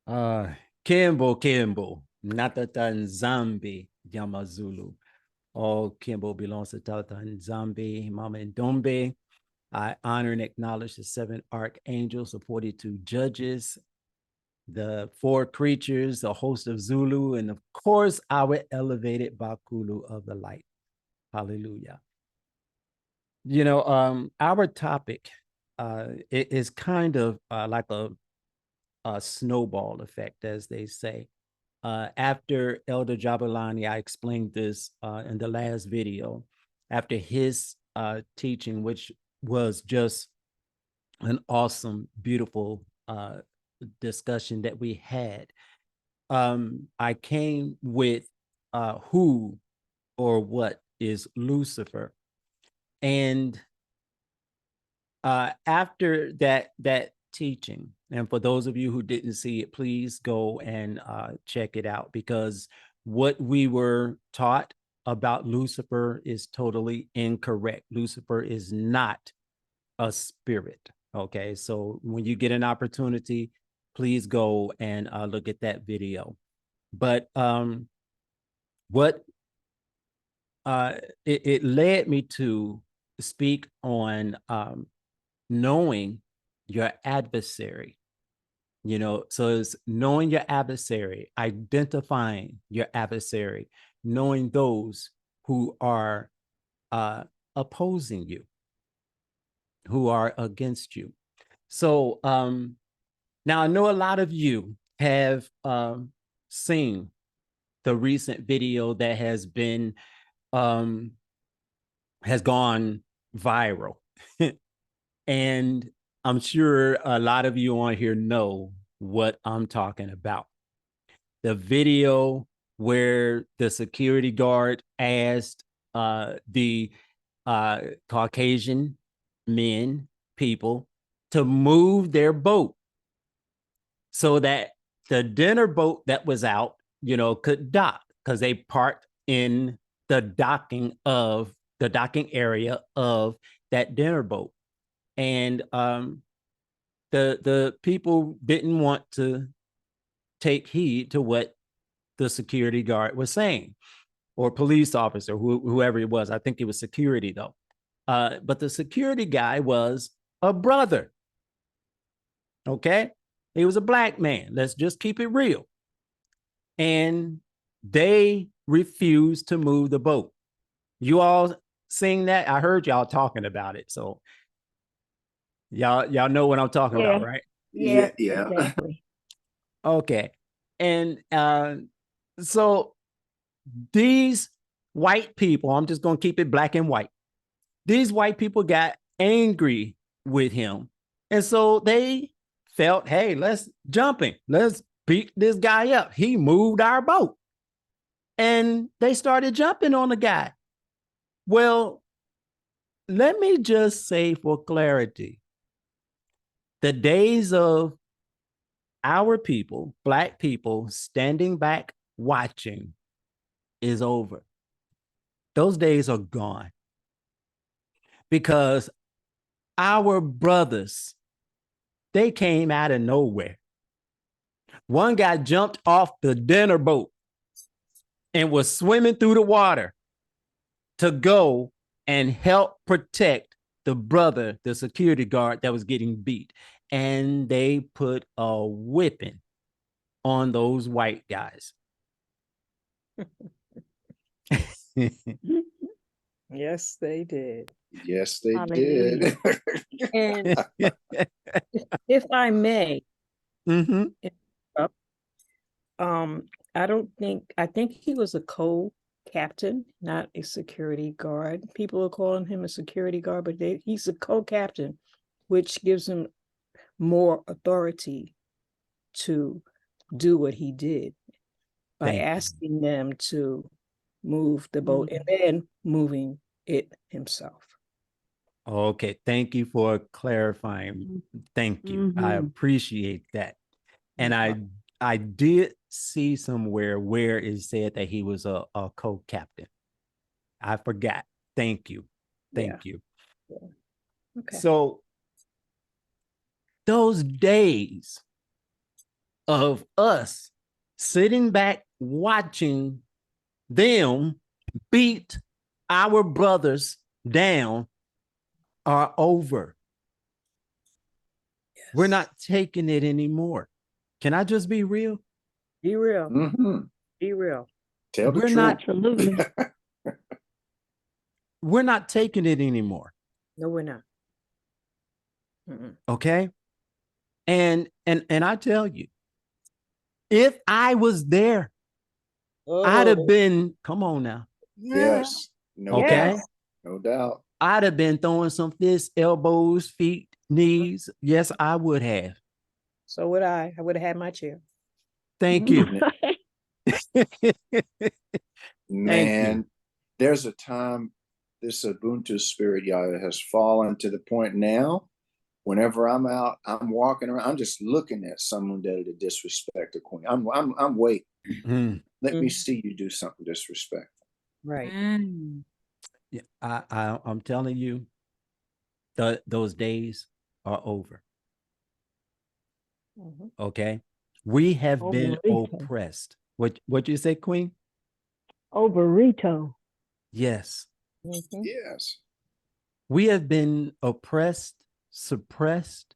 Uh, Kimbo, Natata Nzambi, Yamazulu. All Kimbo belongs to Tata Nzambi, Mama Ndombe. I honor and acknowledge the seven archangels, the 42 judges, the four creatures, the host of Zulu, and of course, our elevated Bakulu of the light. Hallelujah. Our topic it is kind of like a snowball effect, as they say. After Elder Jabulani, I explained this in the last video, after his teaching, which was just an awesome, beautiful discussion that we had. I came with who or what is Lucifer. And after that teaching, and for those of you who didn't see it, please go and check it out, because what we were taught about Lucifer is totally incorrect. Lucifer is not a spirit. Okay, so when you get an opportunity, please go and look at that video. But what it led me to speak on knowing your adversary. So it's knowing your adversary, identifying your adversary, knowing those who are opposing you, who are against you. So now I know a lot of you have seen the recent video that has been has gone viral. And I'm sure a lot of you on here know what I'm talking about. The video where the security guard asked the Caucasian people to move their boat so that the dinner boat that was out, could dock, because they parked in the docking area of that dinner boat. And the people didn't want to take heed to what the security guard was saying, or police officer, whoever it was. I think it was security though. But the security guy was a brother. Okay, he was a black man. Let's just keep it real. And they refused to move the boat. You all seeing that? I heard y'all talking about it. So y'all know what I'm talking about, right? Yeah. Exactly. Okay. And so these white people, I'm just going to keep it black and white. These white people got angry with him. And so they felt, hey, let's beat this guy up. He moved our boat. And they started jumping on the guy. Well, let me just say for clarity, the days of our people, black people, standing back watching is over. Those days are gone, because our brothers, they came out of nowhere. One guy jumped off the dinner boat and was swimming through the water to go and help protect the brother, the security guard that was getting beat. And they put a whipping on those white guys. Yes, they did. Yes, they did. And if I may, I think he was a co-captain, not a security guard. People are calling him a security guard, but he's a co-captain, which gives him more authority to do what he did by asking them to move the boat and then moving it himself. Okay, thank you for clarifying. Thank you. I appreciate that. And I did see somewhere where it said that he was a co-captain. I forgot. Thank you. Thank you. Yeah. Okay. So those days of us sitting back watching them beat our brothers down are over. Yes. We're not taking it anymore. Can I just be real? Be real. Mm-hmm. Be real. Tell the We're truth. not- Absolutely. We're not taking it anymore. No, we're not. Mm-mm. Okay. And I tell you, if I was there, I'd have been, come on now. Yes. No Okay. doubt. No doubt. I'd have been throwing some fists, elbows, feet, knees. Yes, I would have. So would I. I would have had my chair. Thank you. Man, there's a time this Ubuntu spirit, y'all, has fallen to the point now. Whenever I'm out, I'm walking around, I'm just looking at someone that to disrespect a queen. I'm waiting. Mm. Let me see you do something disrespectful. Right. Yeah, I'm telling you, those days are over. Mhm. Okay. We have been Overrated. oppressed. What you say, Queen? Overrito. Yes. Mhm. Yes. We have been oppressed, suppressed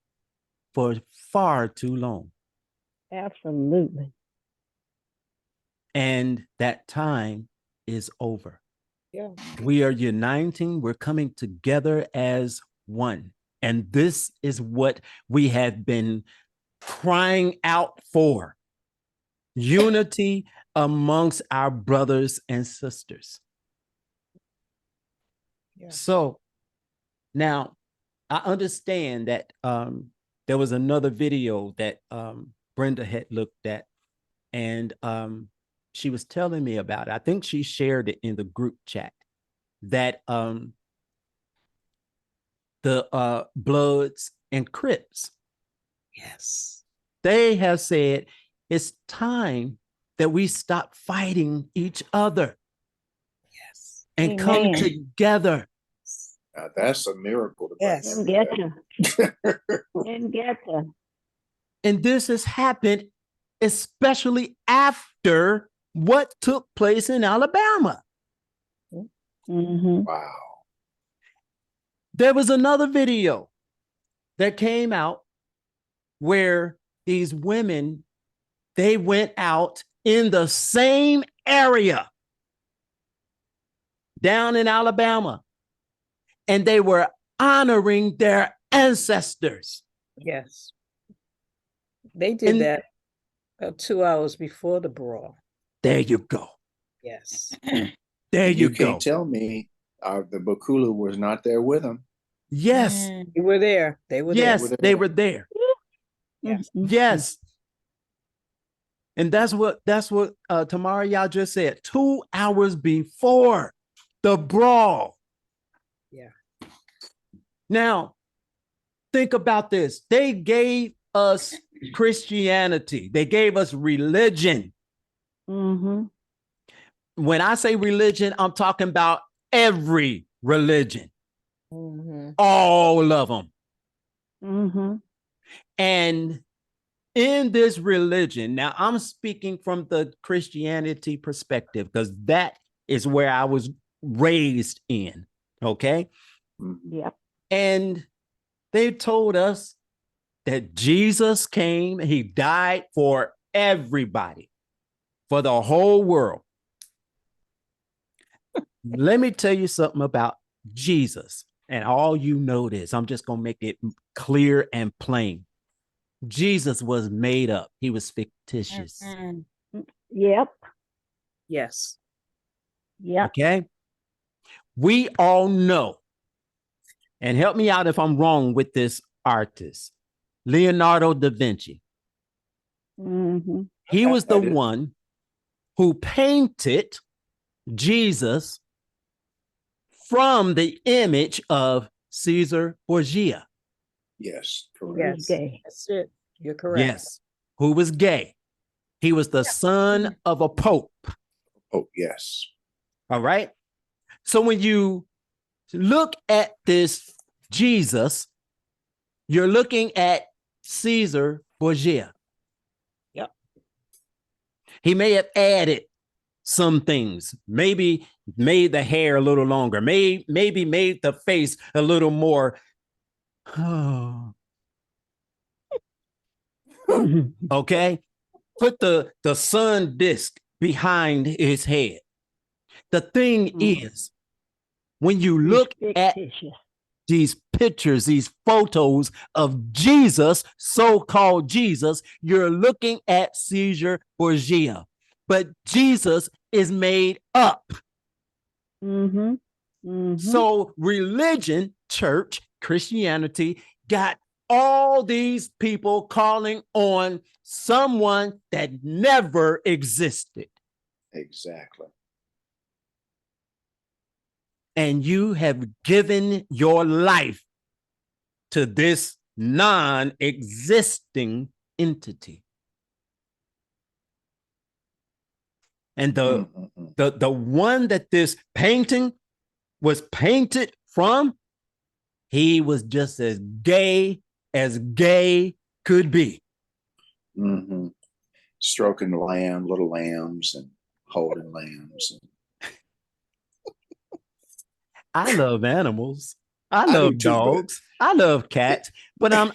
for far too long. Absolutely. And that time is over. Yeah. We are uniting, we're coming together as one. And this is what we have been crying out for. Unity amongst our brothers and sisters. Yeah. So now I understand that there was another video that Brenda had looked at, and she was telling me about it. I think she shared it in the group chat that the Bloods and Crips, Yes. they have said it's time that we stop fighting each other Yes. and come Amen. together. That's a miracle to Yes. And bring get that. you. And get you. And this has happened especially after what took place in Alabama. Mm-hmm. Wow. There was another video that came out where these women, they went out in the same area down in Alabama, and they were honoring their ancestors. Yes. They did And that about 2 hours before the brawl. there you go. Yes. There you can't go. tell me the Bakula was not there with him. Yes. They were there. They were there. Yes, they were there. Yes. Yes. And that's what Tamara y'all just said. 2 hours before the brawl. Yeah. Now, think about this. They gave us Christianity. They gave us religion. Mm-hmm. When I say religion, I'm talking about every religion, Mhm. all of them. Mm-hmm. And in this religion, now I'm speaking from the Christianity perspective because that is where I was raised in. Okay. Mhm. Yep. And they told us that Jesus came, he died for everybody, for the whole world. Let me tell you something about Jesus. And all you know this, I'm just going to make it clear and plain. Jesus was made up. He was fictitious. Yep. Yes. Yep. Okay. We all know, and help me out if I'm wrong with this artist, Leonardo da Vinci. Mm-hmm. He was the That is- one who painted Jesus from the image of Caesar Borgia. Yes, correct. Yes. Gay. That's it. You're correct. Yes, who was gay. He was the son of a pope. Oh, yes. All right. So when you look at this Jesus, you're looking at Caesar Borgia. Yep. He may have added some things, maybe made the hair a little longer, maybe made the face a little more. Okay. Put the sun disk behind his head. The thing is, when you look at these pictures, these photos of Jesus, so-called Jesus, you're looking at Caesar Borgia. But Jesus is made up. So religion, church, Christianity got all these people calling on someone that never existed. Exactly. And you have given your life to this non-existing entity. And the one that this painting was painted from, he was just as gay could be. Stroking little lambs and holding lambs. I love animals. I love dogs. I love cats, but I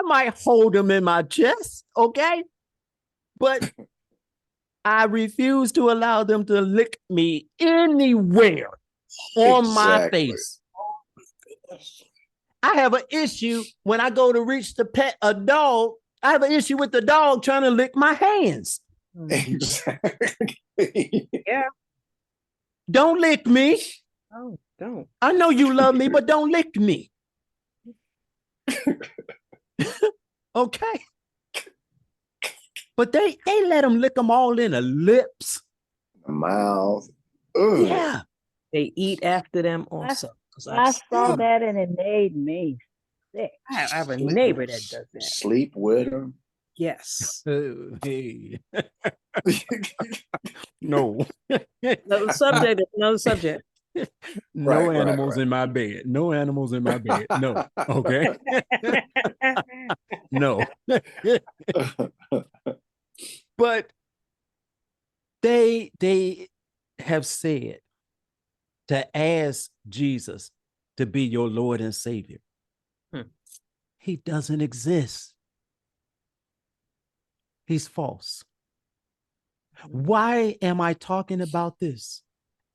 might hold them in my chest, okay? But I refuse to allow them to lick me anywhere on my face. I have an issue when I go to reach to pet a dog. I have an issue with the dog trying to lick my hands. Exactly. Yeah. Don't lick me. Oh, don't. I know you love me, but don't lick me. Okay. But they let them lick them all in the lips. The mouth. Ugh. Yeah. They eat after them also. I saw that and it made me sick. I have a neighbor that does that. Sleep with them. Yes. Hey. No. Another subject. Another subject. No animals in my bed. No animals in my bed. No. Okay. No. But they have said to ask Jesus to be your Lord and Savior. He doesn't exist. He's false. Why am I talking about this?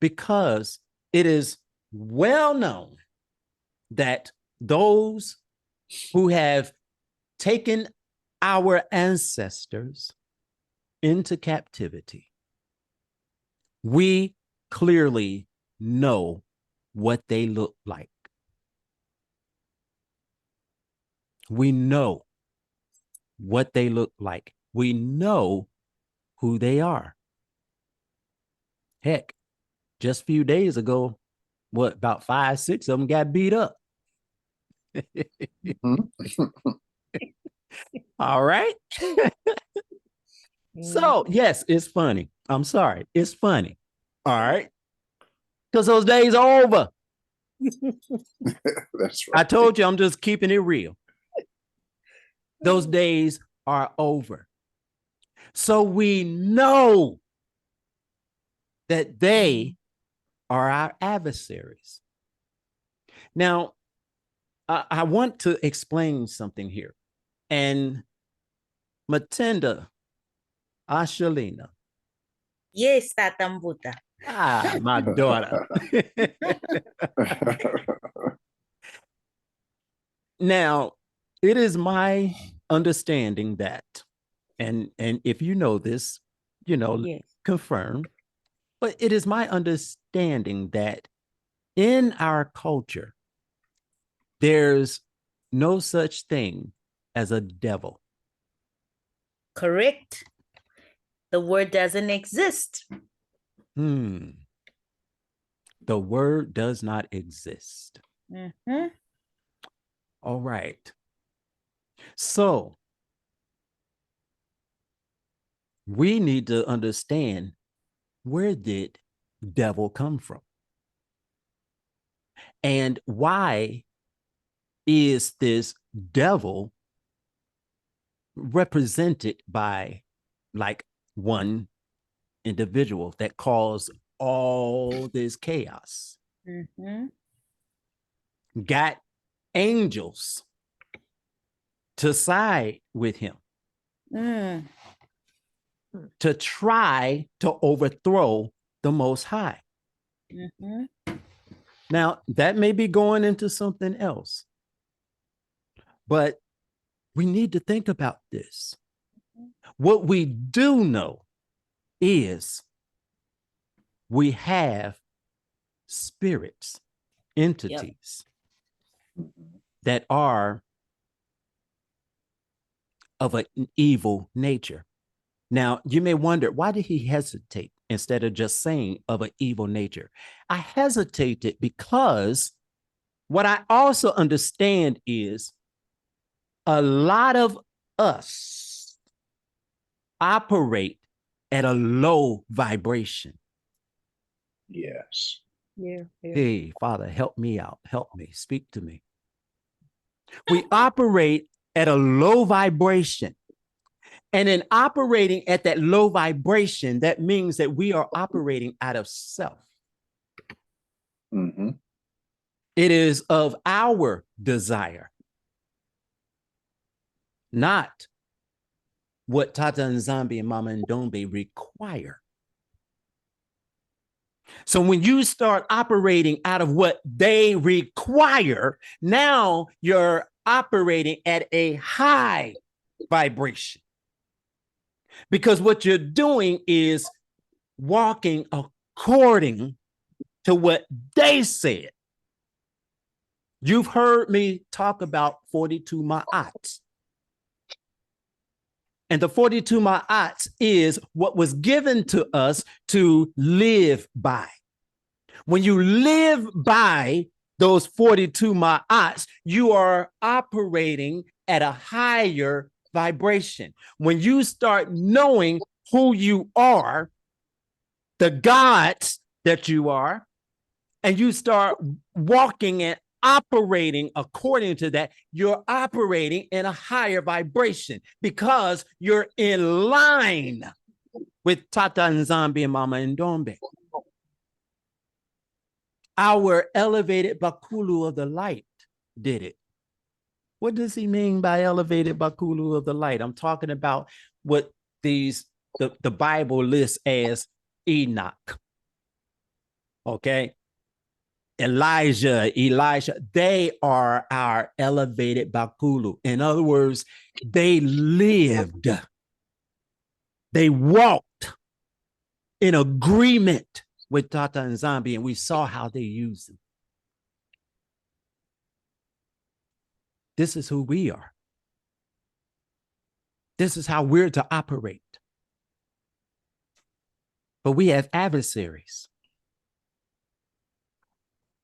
Because it is well known that those who have taken our ancestors into captivity, we clearly know what they look like. We know what they look like. We know who they are. Heck, just a few days ago, about 5, 6 of them got beat up. All right. So, yes, it's funny. I'm sorry. It's funny. All right. Because those days are over. That's right. I told you I'm just keeping it real. Those days are over. So we know that they are our adversaries. Now, I want to explain something here. And Matinda, Ashalina. Yes, Tatambuta. Ah, my daughter. Now, it is my understanding that, and if you know this, Yes. confirm, but it is my understanding that in our culture, there's no such thing as a devil. Correct. The word doesn't exist. The word does not exist. All right. So we need to understand, where did devil come from? And why is this devil represented by like one individual that caused all this chaos? Mhm. Got angels to side with him Mm. to try to overthrow the Most High. Mhm. Now, that may be going into something else, but we need to think about this. What we do know is we have spirits, entities that are of an evil nature. Now, you may wonder, why did he hesitate instead of just saying of an evil nature? I hesitated because what I also understand is a lot of us operate at a low vibration. Yes. Yeah. Hey, Father, help me out. Help me. Speak to me. We operate at a low vibration. And in operating at that low vibration, that means that we are operating out of self. Mm-hmm. It is of our desire, not what Tata Nzambi and Mama Ndombe require. So when you start operating out of what they require, now you're operating at a high vibration. Because what you're doing is walking according to what they said. You've heard me talk about 42 ma'ats. And the 42 ma'ats is what was given to us to live by. When you live by those 42 ma'ats, you are operating at a higher vibration. When you start knowing who you are, the gods that you are, and you start walking and operating according to that, you're operating in a higher vibration because you're in line with Tata Nzambi and Mama Ndombe. Our elevated Bakulu of the light did it. What does he mean by elevated Bakulu of the light? I'm talking about what the Bible lists as Enoch. Okay. Elijah, they are our elevated Bakulu. In other words, they lived, they walked in agreement with Tata Nzambi, and we saw how they used them. This is who we are. This is how we're to operate. But we have adversaries.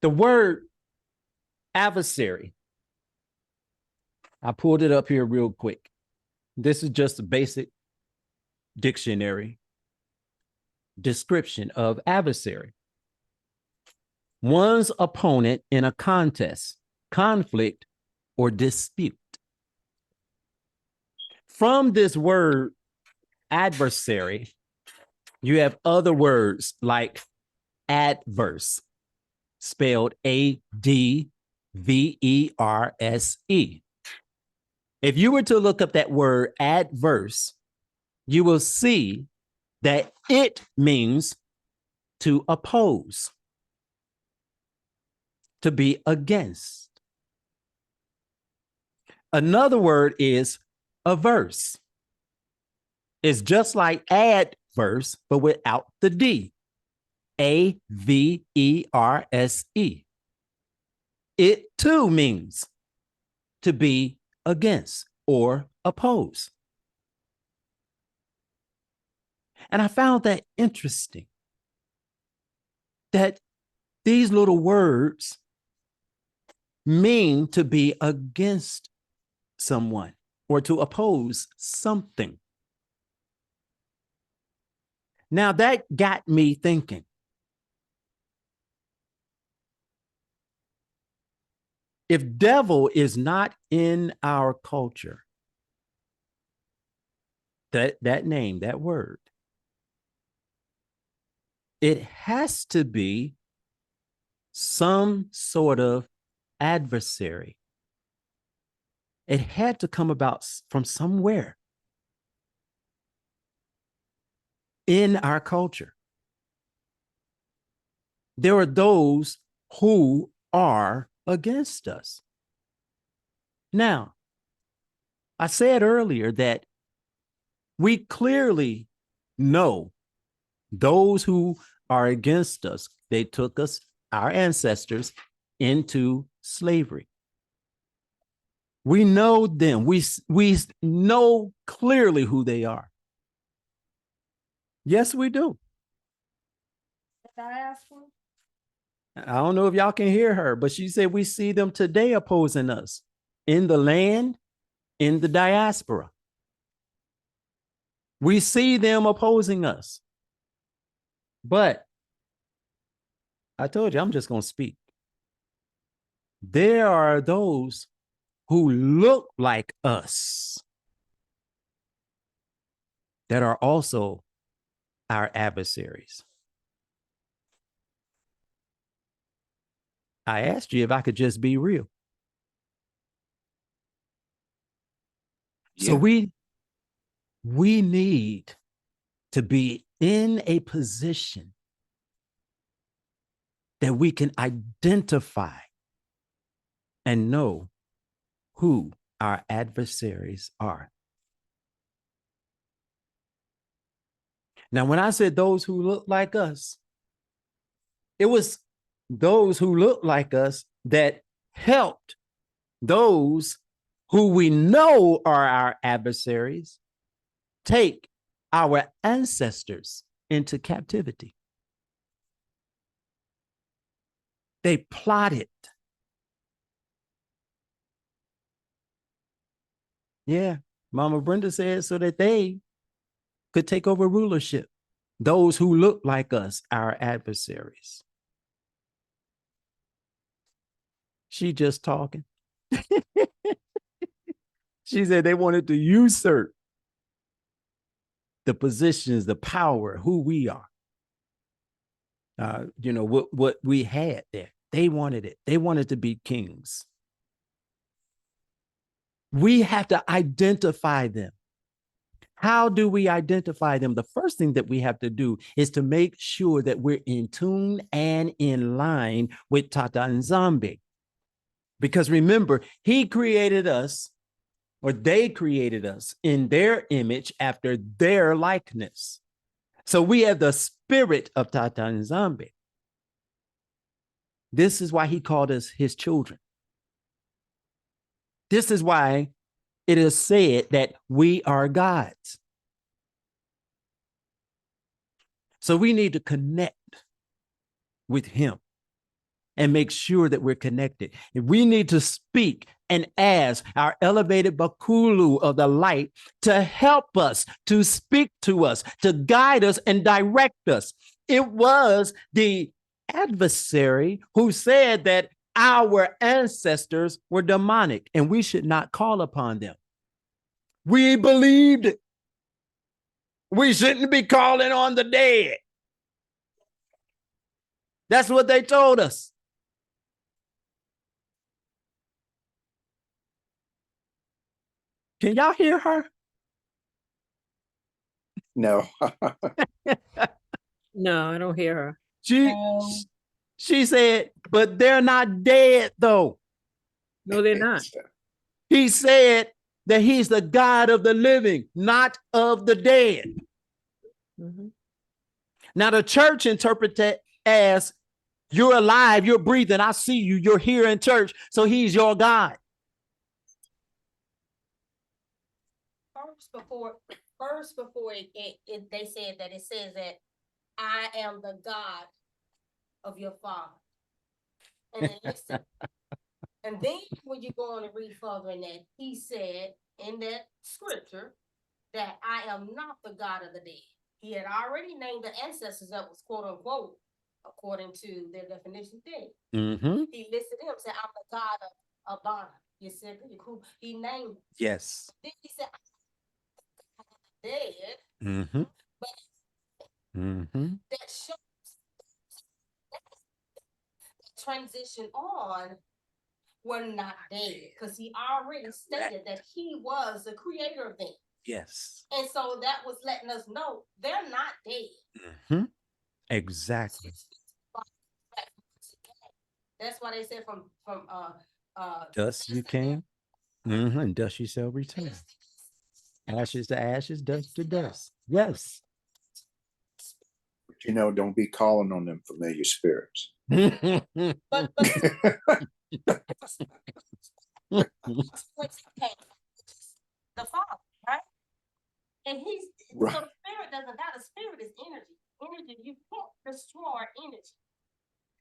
The word adversary, I pulled it up here real quick. This is just a basic dictionary description of adversary. One's opponent in a contest, conflict, or dispute. From this word adversary, you have other words like adverse, spelled A-D-V-E-R-S-E. If you were to look up that word adverse, you will see that it means to oppose, to be against. Another word is averse. It's just like adverse, but without the D. A-V-E-R-S-E. It too means to be against or oppose. And I found that interesting, that these little words mean to be against someone or to oppose something. Now that got me thinking. If devil is not in our culture, that name, that word, it has to be some sort of adversary. It had to come about from somewhere in our culture. There are those who are against us. Now, I said earlier that we clearly know those who are against us, they took us, our ancestors, into slavery. We know them. We know clearly who they are. Yes, we do. I don't know if y'all can hear her, but she said we see them today opposing us in the land, in the diaspora. We see them opposing us. But I told you, I'm just going to speak. There are those who look like us that are also our adversaries. I asked you if I could just be real. Yeah. So we need to be in a position that we can identify and know who our adversaries are. Now, when I said those who look like us, it was those who look like us that helped those who we know are our adversaries take our ancestors into captivity. They plotted. Yeah, Mama Brenda said so that they could take over rulership. Those who look like us, our adversaries. She just talking. She said they wanted to usurp the positions, the power, who we are. What we had there. They wanted it. They wanted to be kings. We have to identify them. How do we identify them? The first thing that we have to do is to make sure that we're in tune and in line with Tata Nzambi. Because remember, he created us, or they created us in their image after their likeness. So we have the spirit of Tata Nzambi. This is why he called us his children. This is why it is said that we are gods. So we need to connect with him and make sure that we're connected. And we need to speak and ask our elevated Bakulu of the light to help us, to speak to us, to guide us and direct us. It was the adversary who said that our ancestors were demonic and we should not call upon them. We believed it. We shouldn't be calling on the dead. That's what they told us. Can y'all hear her? No. No, I don't hear her. She said, but they're not dead though. No, they're not. He said that he's the God of the living, not of the dead. Mm-hmm. Now the church interprets it as you're alive, you're breathing, I see you, you're here in church, so he's your God. First before they said that, it says that I am the God of your father. And then listen. And then when you go on and read further in that, he said in that scripture that I am not the God of the dead. He had already named the ancestors that was quote unquote, according to their definition, dead. Mm-hmm. He listed them, said, I'm the God Bana. You said who he named. Yes. Then he said, I'm dead, Mm-hmm. but Mm-hmm. that shows that transition on. Were not dead because he already stated that he was the creator of them. Yes. And so that was letting us know they're not dead. Mm-hmm. Exactly. That's why they said from Dust you came, mm-hmm, and dust you shall return. Ashes to ashes, dust to dust. Yes. You know, don't be calling on them familiar spirits. but the Father, right? And he's Right. so the spirit doesn't die. The spirit is energy. Energy, you can't destroy energy.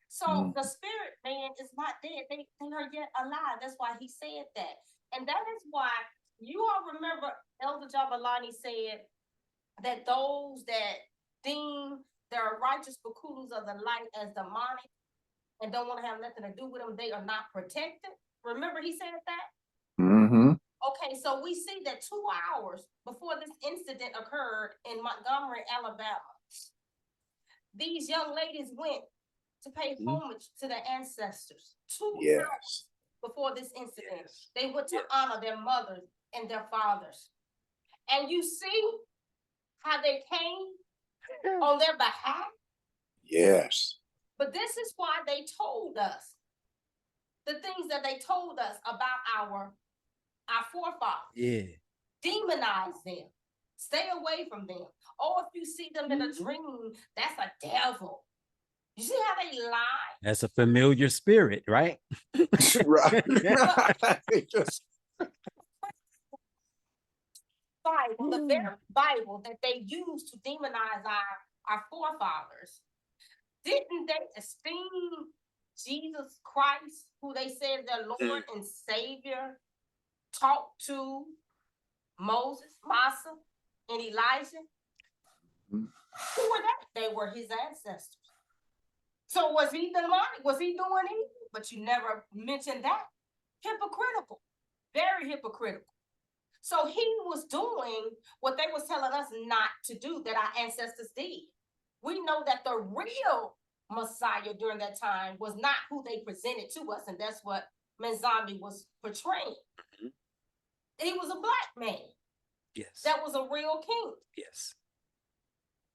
So the spirit man is not dead. They are yet alive. That's why he said that. And that is why you all remember Elder Jabalani said that those that deem their righteous bakulus of the light as demonic and don't want to have nothing to do with them, they are not protected. Remember he said that? Mm-hmm. Okay, so we see that 2 hours before this incident occurred in Montgomery, Alabama, these young ladies went to pay homage to their ancestors. 2 hours before this incident, they went to honor their mothers and their fathers. And you see how they came on their behalf? Yes. But this is why they told us the things that they told us about our forefathers. Yeah. Demonize them. Stay away from them. Or if you see them in a dream, that's a devil. You see how they lie? That's a familiar spirit, right? Right. Just Bible, the very Bible that they used to demonize our forefathers, didn't they esteem Jesus Christ, who they said their Lord and Savior, talked to Moses, Basseh, and Elijah? Who were they? They were his ancestors. So was he demonic? Was he doing evil? But you never mentioned that. Hypocritical. Very hypocritical. So he was doing what they was telling us not to do, that our ancestors did. We know that the real Messiah during that time was not who they presented to us, and that's what Nzambi was portraying. He was a black man. Yes. That was a real king. Yes.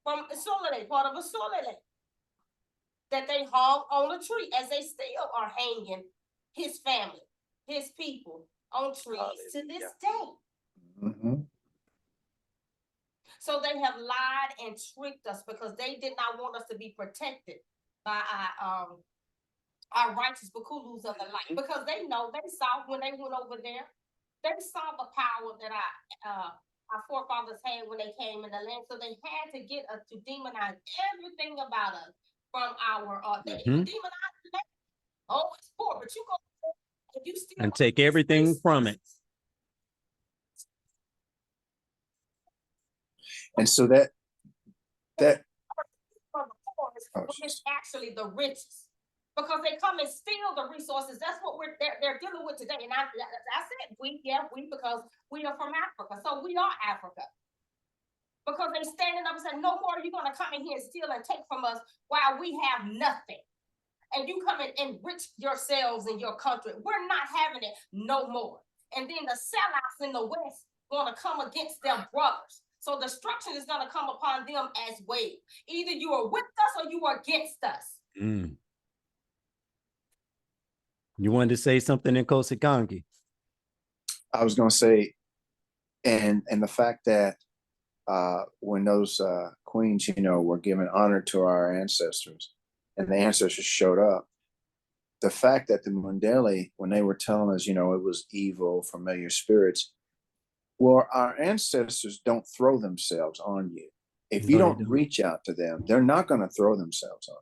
From Solele, part of a Solele, that they hung on a tree, as they still are hanging his family, his people on trees to this day. mm-hmm. So they have lied and tricked us because they did not want us to be protected by our righteous bakulus of the light. Because they know, they saw when they went over there, they saw the power that our forefathers had when they came in the land. So they had to get us to demonize everything about us from our they even demonize the land. Oh, it's poor, but you go if you still and take everything from it. And so that it's actually the richest, because they come and steal the resources. That's what they're dealing with today. And I said we because we are from Africa, so we are Africa. Because they standing up and saying, no more are you going to come in here and steal and take from us while we have nothing. And you come and enrich yourselves in your country. We're not having it no more. And then the sellouts in the West want to come against their brothers. So destruction is going to come upon them as well. Either you are with us or you are against us. You wanted to say something in Kosikangi? I was going to say, and the fact that when those queens, were giving honor to our ancestors, and the ancestors showed up, the fact that the Mundele, when they were telling us, it was evil, familiar spirits, well, our ancestors don't throw themselves on you. If you don't reach out to them, they're not going to throw themselves on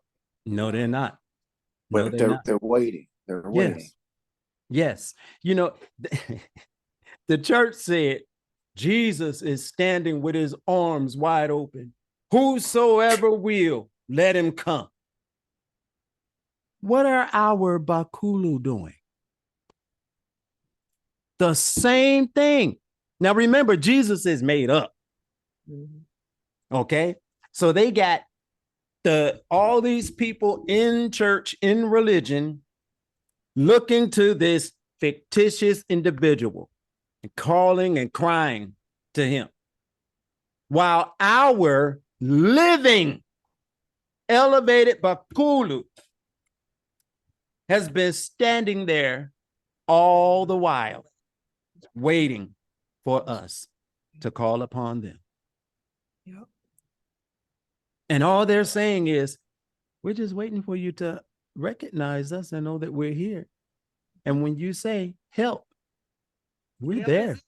you. No, they're not. But they're waiting. They're waiting. Yes. The church said Jesus is standing with his arms wide open. Whosoever will, let him come. What are our Bakulu doing? The same thing. Now remember, Jesus is made up. Mhm. Okay. So they got all these people in church, in religion, looking to this fictitious individual and calling and crying to him. While our living elevated Bakulu has been standing there all the while, waiting for us to call upon them. Yep. And all they're saying is, we're just waiting for you to recognize us and know that we're here. And when you say help, we're Help there. is-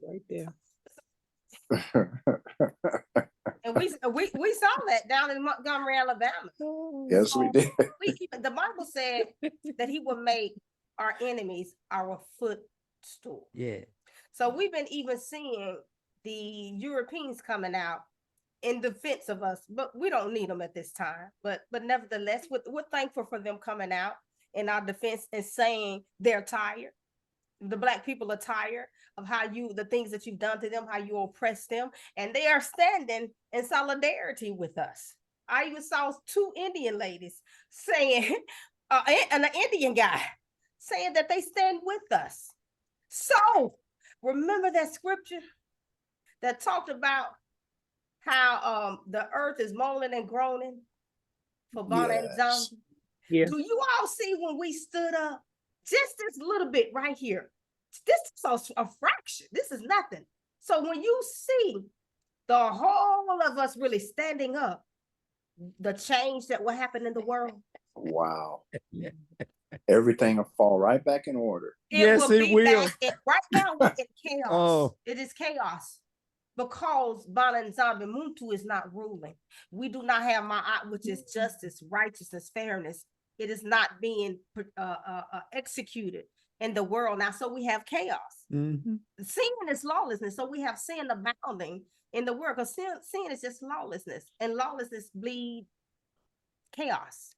Right there. And we saw that down in Montgomery, Alabama. Yes, we did. The Bible said that he would make our enemies our footstool. Yeah. So we've been even seeing the Europeans coming out in defense of us, but we don't need them at this time. But nevertheless, we're thankful for them coming out in our defense and saying they're tired. The Black people are tired of the things that you've done to them, how you oppress them, and they are standing in solidarity with us. I even saw 2 Indian ladies saying, and an Indian guy saying that they stand with us. So remember that scripture that talked about how the earth is moaning and groaning for Bana and Yes. Nzambi? Yeah. Do you all see when we stood up? Just this little bit right here. This is a fraction. This is nothing. So when you see the whole of us really standing up, the change that will happen in the world, Wow. Everything will fall right back in order. Yes, it will. Right now we're in chaos. Oh. It is chaos because Bana and Nzambi Muntu is not ruling. We do not have Ma'at, which is justice, righteousness, fairness. It is not being executed in the world now. So we have chaos. Mm-hmm. Sin is lawlessness. So we have sin abounding in the world because sin is just lawlessness, and lawlessness bleed chaos.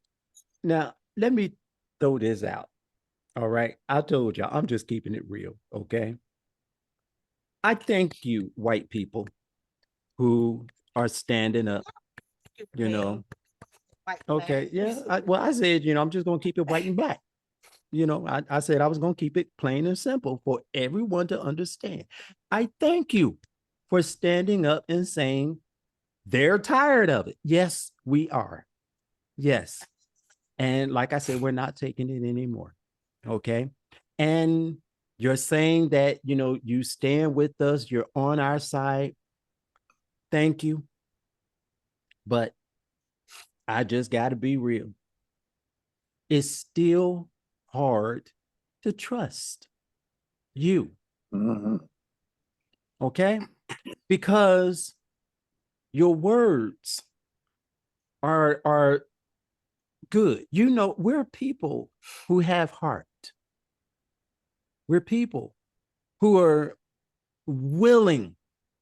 Now, let me throw this out. All right. I told y'all, I'm just keeping it real. Okay. I thank you, white people, who are standing up, you know. Okay. Yeah. I said, I'm just going to keep it white and black. I said I was going to keep it plain and simple for everyone to understand. I thank you for standing up and saying they're tired of it. Yes, we are. Yes. And like I said, we're not taking it anymore. Okay. And you're saying that, you stand with us, you're on our side. Thank you. But I just got to be real. It's still hard to trust you. Mm-hmm. Okay. Because your words are good. We're people who have heart. We're people who are willing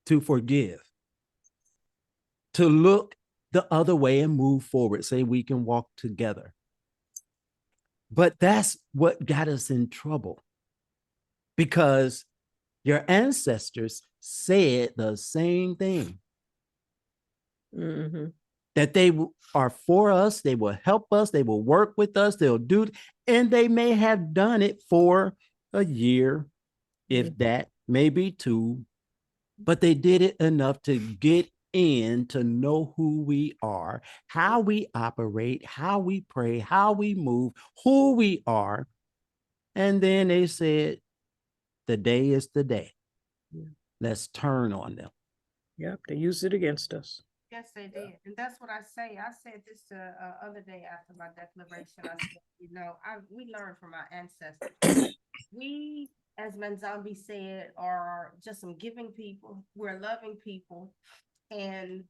to forgive, to look the other way and move forward, say we can walk together. But that's what got us in trouble, because your ancestors said the same thing. Mm-hmm. That they are for us, they will help us, they will work with us, they'll do, and they may have done it for a year, if that, maybe 2, but they did it enough to get in, to know who we are, how we operate, how we pray, how we move, who we are. And then they said, the day is the day. Yeah. Let's turn on them. Yep, they used it against us. Yes, they did. And that's what I say. I said this other day after my declaration. I said, we learned from our ancestors. We, as Nzambi said, are just some giving people. We're loving people. And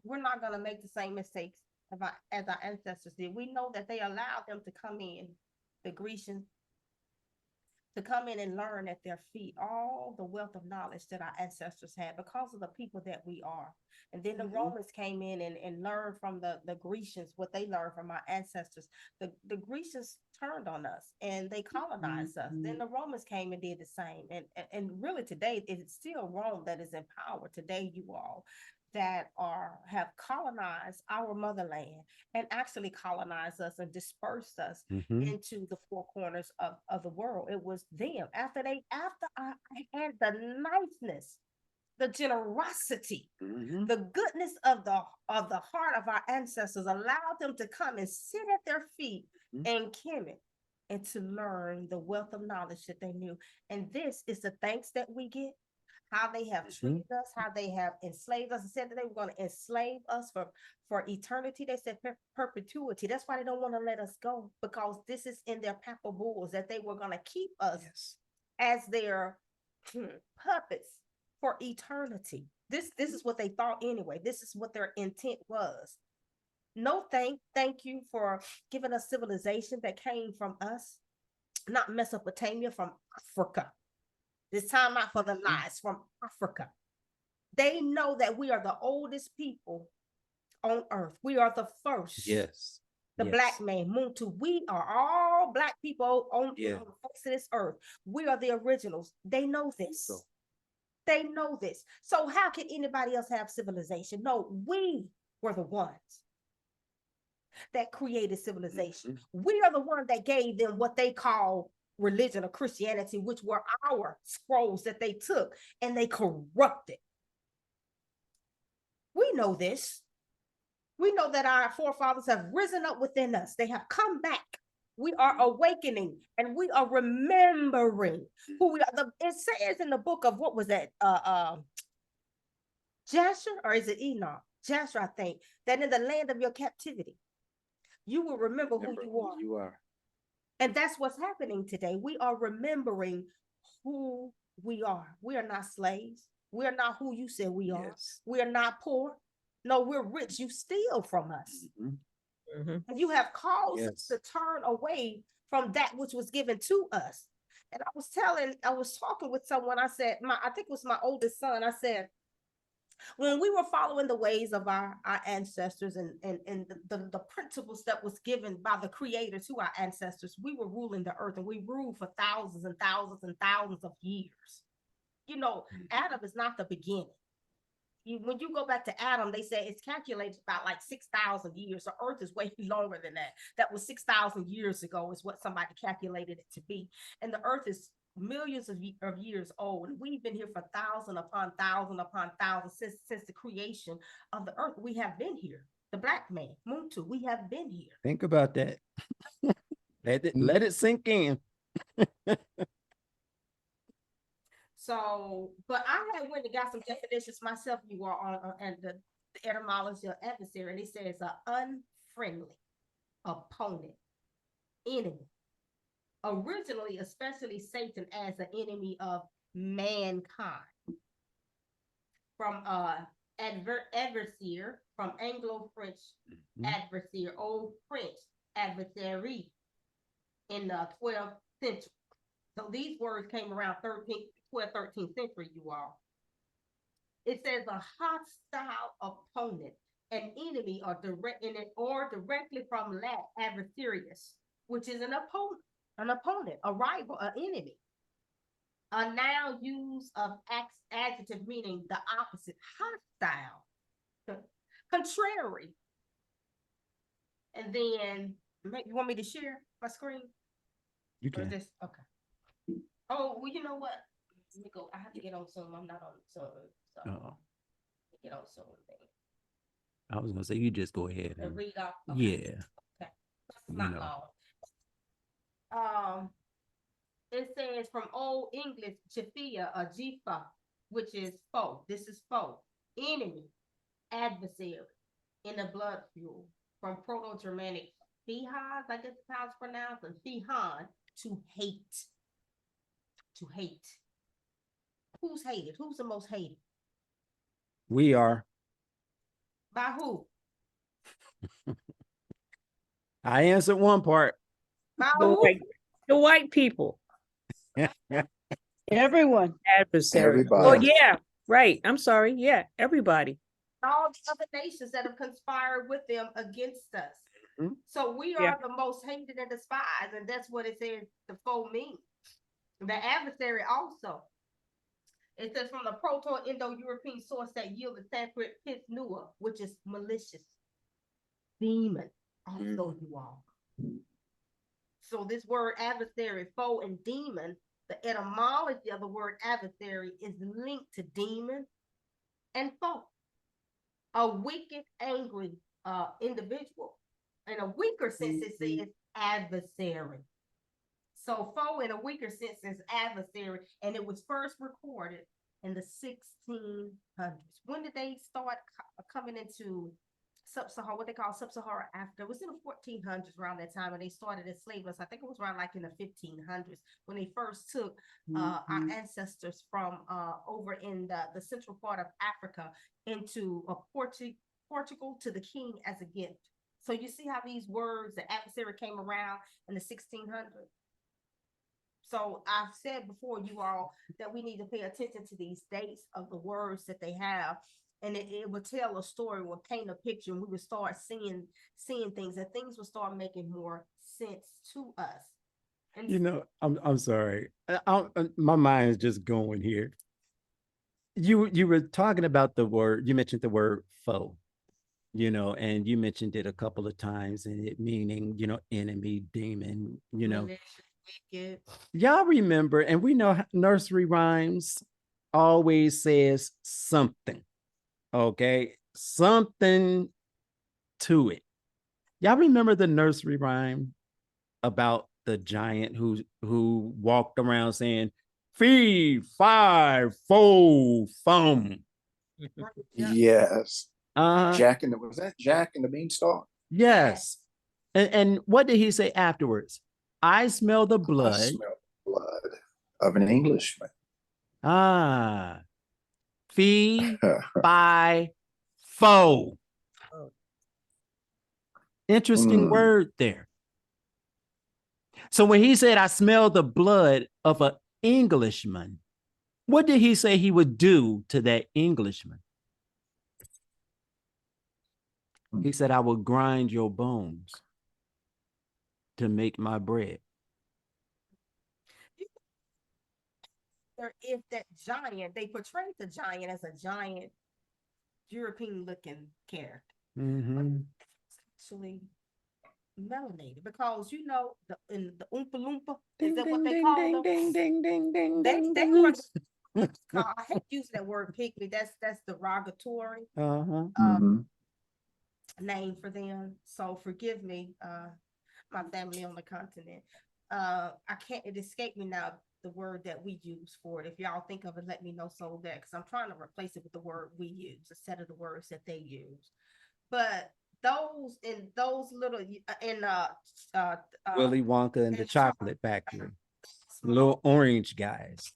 we're not going to make the same mistakes as our ancestors did. We know that they allowed them to come in, the Grecians, to come in and learn at their feet all the wealth of knowledge that our ancestors had because of the people that we are. And then the Romans came in and learned from the Grecians what they learned from our ancestors. The Grecians turned on us and they colonized us. Then the Romans came and did the same. And really today, it's still Rome that is in power. Today, you all that have colonized our motherland and actually colonized us and dispersed us into the four corners of the world. It was them after I had the niceness, the generosity, the goodness of the heart of our ancestors allowed them to come and sit at their feet in Kemet and to learn the wealth of knowledge that they knew. And this is the thanks that we get. How they have treated us, how they have enslaved us. They said that they were going to enslave us for eternity. They said perpetuity. That's why they don't want to let us go, because this is in their papal bulls that they were going to keep us as their puppets for eternity. This is what they thought anyway. This is what their intent was. No thank you for giving us civilization that came from us, not Mesopotamia, from Africa. This time out for the lies, from Africa. They know that we are the oldest people on earth. We are the first. Yes. The black man, Muntu. We are all black people on the face of this earth. We are the originals. They know this. They know this. So how can anybody else have civilization? No, we were the ones that created civilization. We are the ones that gave them what they call religion or Christianity, which were our scrolls that they took and they corrupted. We know this. We know that our forefathers have risen up within us. They have come back. We are awakening and we are remembering who we are. It says in the book of, what was that? Jasher, or is it Enoch? Jasher, I think, that in the land of your captivity, you will remember who you are. You are. And that's what's happening today. We are remembering who we are. We are not slaves. We are not who you said we are. We are not poor. No, we're rich. You steal from us. And you have caused us to turn away from that which was given to us. And I was talking with someone. I said, I think it was my oldest son. I said, when we were following the ways of our ancestors and the principles that was given by the creator to our ancestors, we were ruling the earth, and we ruled for thousands and thousands and thousands of years. You know, Adam is not the beginning. When you go back to Adam, they say it's calculated about like 6,000 years. The earth is way longer than that. That was 6,000 years ago is what somebody calculated it to be. And the earth is millions of years old, and we've been here for thousand upon thousand upon thousand since the creation of the earth. We have been here. The black man, Muntu, we have been here. Think about that. Let it sink in. So, but I had went and got some definitions myself. You are on and the etymology of adversary, and it says an unfriendly opponent, enemy. Originally, especially Satan as an enemy of mankind. From adversary, from Anglo-French adversary, Old French adversary in the 12th century. So these words came around 12th, 13th century, you all. It says a hostile opponent, an enemy, or directly from Latin adversarius, which is an opponent, a rival, an enemy. A noun used of adjective meaning the opposite, hostile, contrary. And then, you want me to share my screen? You can. Okay. Oh, well, you know what? Let me go. I have to get on Zoom. I'm not on Zoom. So get on Zoom. I was gonna say you just go ahead And read off. Okay. Yeah. Okay. That's not long. It says from Old English, Japhia or Jifa, which is foe. This is foe, enemy, adversary, in the blood fuel. From Proto-Germanic Fihaz, I guess it's how it's pronounced, and Fihan, to hate. To hate. Who's hated? Who's the most hated? We are. By who? I answered one part. By who? The white people. Everyone. Adversary. Oh, Everybody. yeah, right. I'm sorry. Yeah, everybody. All the other nations that have conspired with them against us. Mhm. So we Yeah. are the most hated and despised, and that's what it says the foe means. The adversary also. It says from the Proto-Indo-European source that yielded Sanskrit pithnua, which is malicious. Demon, also you all. So this word adversary, foe, and demon, the etymology of the word adversary is linked to demon and foe. A wicked, angry individual. In a weaker sense, it says adversary. So foe in a weaker sense is adversary, and it was first recorded in the 1600s. When did they start coming into sub-Saharan, what they call sub-Saharan Africa? It was in the 1400s around that time, and they started enslaving us. I think it was around like in the 1500s when they first took our ancestors from over in the central part of Africa into Portugal to the king as a gift. So you see how these words, the adversary, came around in the 1600s. So I've said before, you all, that we need to pay attention to these dates of the words that they have, and it will tell a story, will paint a picture, and we will start seeing things, and things will start making more sense to us. And You know, I'm sorry. My mind is just going here. You were talking about the word, you mentioned the word foe, you know, and you mentioned it a couple of times, and it meaning, you know, enemy, demon, you know. malicious, wicked. Y'all remember, and we know nursery rhymes always says something, okay? Something to it. Y'all remember the nursery rhyme about the giant who walked around saying, fee, fi, fo, fum. Yes. Uh, Was that Jack and the Beanstalk? yes. And what did he say afterwards? I smell the I blood. smell blood of an Englishman. Ah, fee, fi, fo. Interesting word there. So when he said, I smell the blood of an Englishman, what did he say he would do to that Englishman? He said, I will grind your bones to make my bread. If that giant, they portrayed the giant as a giant European looking character. Actually melanated, because you know in the Oompa Loompa, is that what they call them? They were I hate using that word pygmy. That's derogatory name for them. So forgive me, my family on the continent. I can't, it escaped me now, the word that we use for it. If y'all think of it, let me know, so that, because I'm trying to replace it with the word we use instead of the words that they use. But those little Willy Wonka and the Chocolate Factory, little orange guys.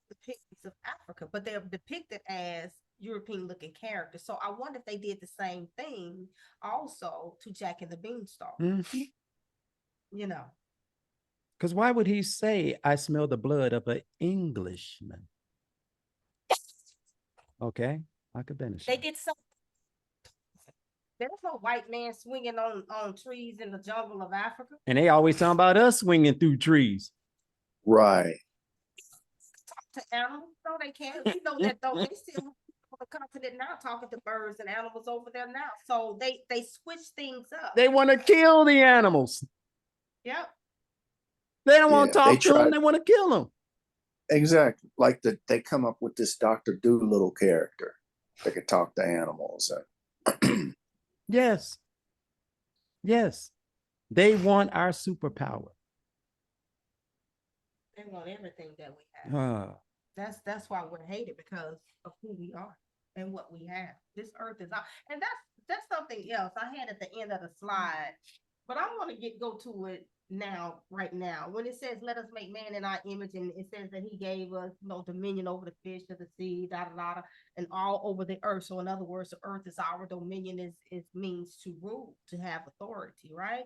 The pygmies of Africa, but they're depicted as European looking characters. So I wonder if they did the same thing also to Jack and the Beanstalk. You know, because why would he say, I smell the blood of an Englishman? Okay, I could finish. they did something. There's no white man swinging on trees in the jungle of Africa. And they always talking about us swinging through trees. Right. Talk to animals, no, they can't. We know that though. They still on the continent now talking to birds and animals over there now. So they switch things up. They want to kill the animals. Yep. They don't want to talk to them. They want to kill them. Exactly. Like they come up with this Dr. Doolittle character that could talk to animals. Yes. Yes. They want our superpower. They want everything that we have. That's why we're hated, because of who we are and what we have. This earth is out, and that's something else I had at the end of the slide, but I want to go to it now, right now. When it says, "Let us make man in our image," and it says that He gave us, dominion over the fish of the sea, and all over the earth. So in other words, the earth is our dominion. Is means to rule, to have authority, right?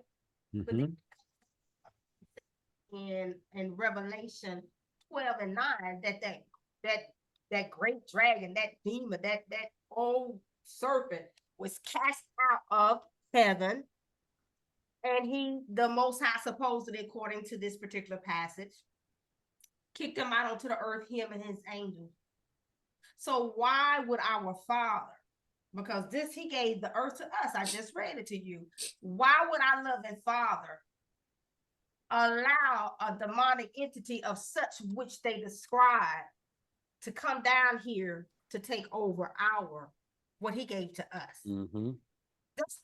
But in Revelation 12 and 9 that great dragon, that demon, that old serpent was cast out of heaven, and he, the Most High, supposedly, according to this particular passage, kicked him out onto the earth, him and his angels. So why would our Father, because this, he gave the earth to us, I just read it to you, why would our loving Father allow a demonic entity of such which they describe to come down here to take over what he gave to us? Mm-hmm. That's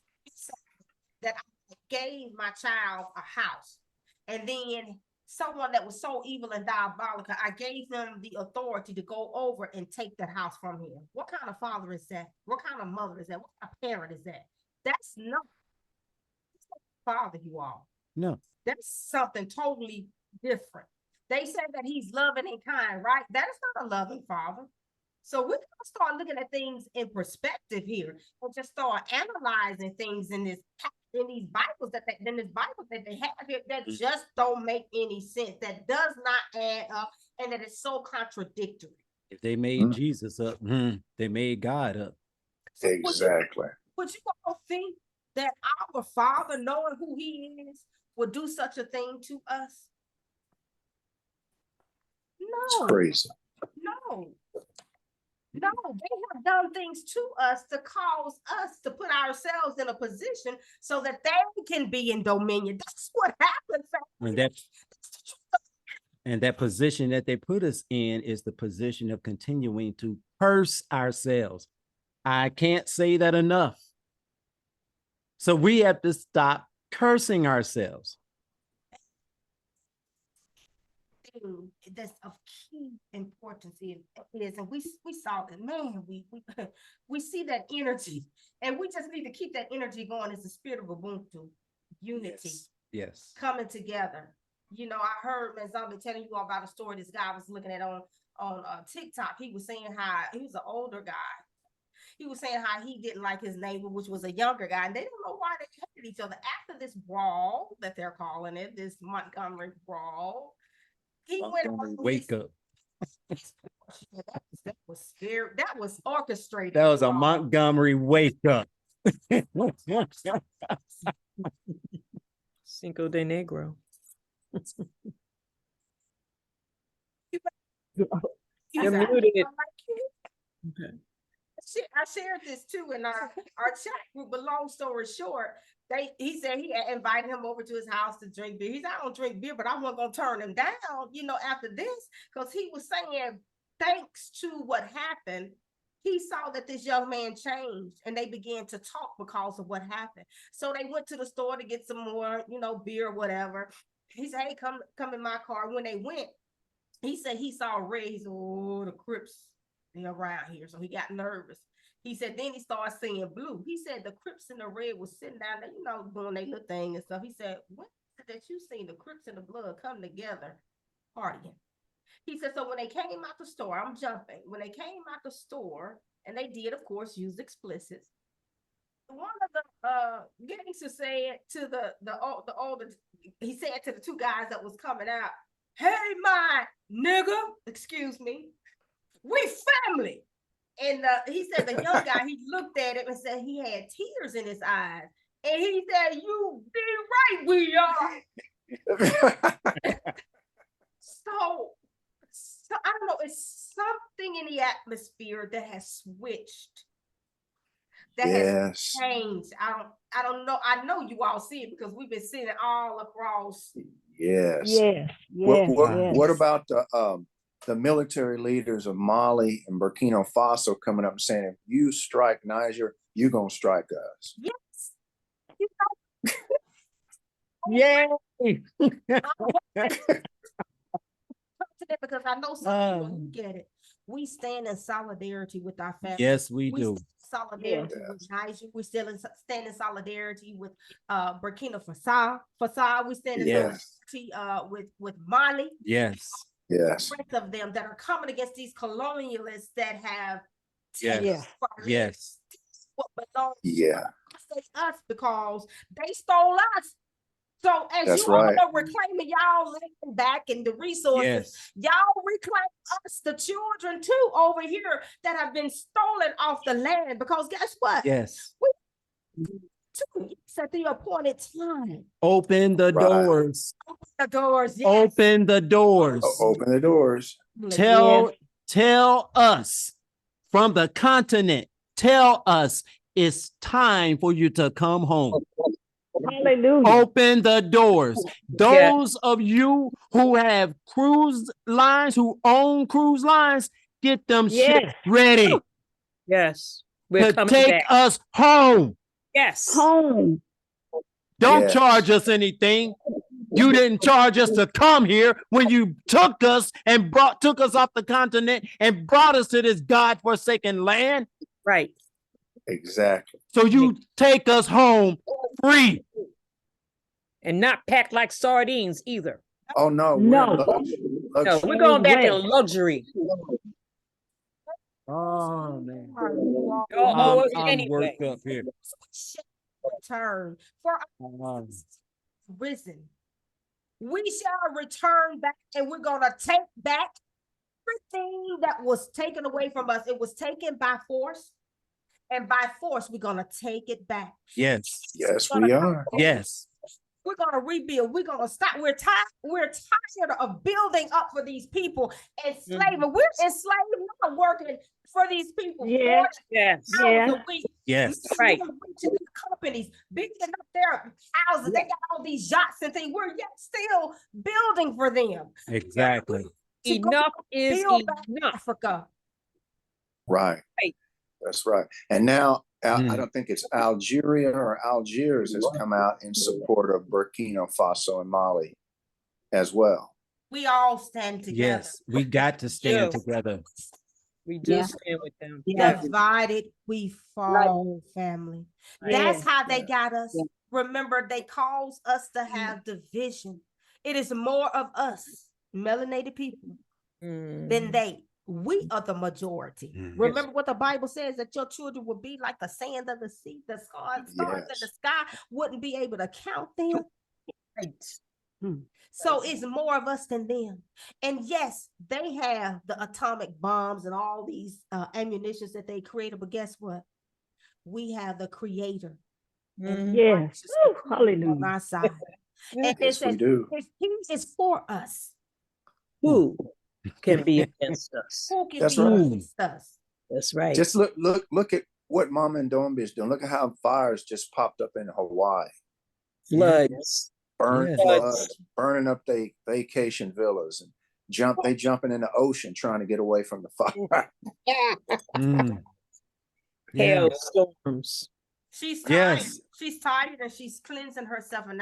that I gave my child a house, and then someone that was so evil and diabolical, I gave them the authority to go over and take that house from him. What kind of father is that? What kind of mother is that? What kind of parent is that? That's not father, you all. No. That's something totally different. They said that he's loving and kind, right? That is not a loving father. So we're gonna start looking at things in perspective here, and just start analyzing things in these Bibles that they have here that just don't make any sense, that does not add up, and that is so contradictory. If they made Jesus up, they made God up. So Exactly. Would you all think that our Father, knowing who he is, would do such a thing to us? It's No. crazy. No, they have done things to us to cause us to put ourselves in a position so that they can be in dominion. That's what happens. And that position that they put us in is the position of continuing to curse ourselves. I can't say that enough. So we have to stop cursing ourselves. That's of key importance is, and we saw that, man, we see that energy, and we just need to keep that energy going. It's the spirit of Ubuntu, unity, yes, coming together. You know, I heard Nzambi telling you all about a story this guy was looking at on TikTok. He was saying how he was an older guy. He was saying how he didn't like his neighbor, which was a younger guy, and they don't know why they hated each other. After this brawl that they're calling it, this Montgomery brawl, he went on. Wake up. That was scary. That was orchestrated. That was a Montgomery wake up. Cinco de Negro. You're muted. Okay. I shared this too in our chat group, but long story short, he said he had invited him over to his house to drink beer. He said, I don't drink beer, but I wasn't gonna turn him down, after this, because he was saying, thanks to what happened, he saw that this young man changed, and they began to talk because of what happened. So they went to the store to get some more, beer or whatever. He said, hey, come in my car. When they went, he said he saw red. He said, oh, the Crips, they're around here. So he got nervous. He said, then he started seeing blue. He said the Crips and the red was sitting down there, doing their little thing and stuff. He said, what is it that you seen the Crips and the blood come together partying? He said, so when they came out the store, I'm jumping. When they came out the store, and they did, of course, use explicits, one of the gangsters said to the older, he said to the two guys that was coming out, hey, my nigga, excuse me, we family. And he said the young guy, he looked at him and said he had tears in his eyes. And he said, you be right, we are. So I don't know, it's something in the atmosphere that has switched. That has changed. I don't know. I know you all see it because we've been seeing it all across. Yes. What about the military leaders of Mali and Burkina Faso coming up and saying, if you strike Niger, you're gonna strike us? Yes. Yay. Because I know some people look at it. We stand in solidarity with our family. Yes, we do. Solidarity with Niger. We still stand in solidarity with Burkina Faso. We stand in solidarity with Mali. Yes. The rest of them that are coming against these colonialists that have what belongs to us because they stole us So as That's you all right. know, we're claiming y'all land back and the resources. Yes. Y'all reclaim us, the children too, over here that have been stolen off the land. Because guess what? Yes. Two years at the appointed time. Open the Right. doors. Open the doors. Yes. Open the doors. Open the doors. Tell us from the continent. Tell us it's time for you to come home. Hallelujah. Open the doors. Those of you who have cruise lines, who own cruise lines, get them shit Yes. ready Yes. We're to coming take back. us home. Yes. Home. Don't Yes. charge us anything. You didn't charge us to come here when you took us and took us off the continent and brought us to this God-forsaken land. Right. Exactly. So you take us home free. And not packed like sardines either. Oh no. No. No, Luxury. we're going back in West. luxury. Oh man. Y'all owe us anyway. worked up here. Return for us risen. We shall return back, and we're gonna take back everything that was taken away from us. It was taken by force, and by force we're gonna take it back. Yes. Yes, we are. Yes. We're gonna rebuild. We're gonna stop. We're tired of building up for these people enslaving. We're enslaved, not working for these people. Yeah. 40 Yes. hours a week. Yes. Right. To the companies, building up their houses. They got all these yachts and things. We're yet still building for them. Exactly. To go Enough is build back enough. Africa. Right. Right. That's right. And now I Mm. don't think it's Algeria or Algiers has come out in support of Burkina Faso and Mali as well. We all stand together. Yes. We got to stand Yeah. together. We do Yeah. stand with them. Yeah. Divided we fall, family. That's Yeah. how they got us. Yeah. Remember, they cause us to have division. It is more of us, melanated people, than they. We are the majority. Mhm. Remember what the Bible says, that your children will be like the sand of the sea. The stars in Yes. the sky wouldn't be able to count them. Right. So it's more of us than them. And yes, they have the atomic bombs and all these ammunitions that they created. But guess what? We have the creator. And Yes. righteous Woo, on hallelujah. our side. And it Yes, we says, do. if he is for us, Who can be against us? who can That's be right. against us? That's right. Just look at what Mama and Nzambi is doing. Look at how fires just popped up in Hawaii. Floods. Burn Yes. floods, burning up their vacation villas, and jumping in the ocean trying to get away from the fire. Mm. Yeah. Hailstorms. She's tired. Yes. She's tired and she's cleansing herself. And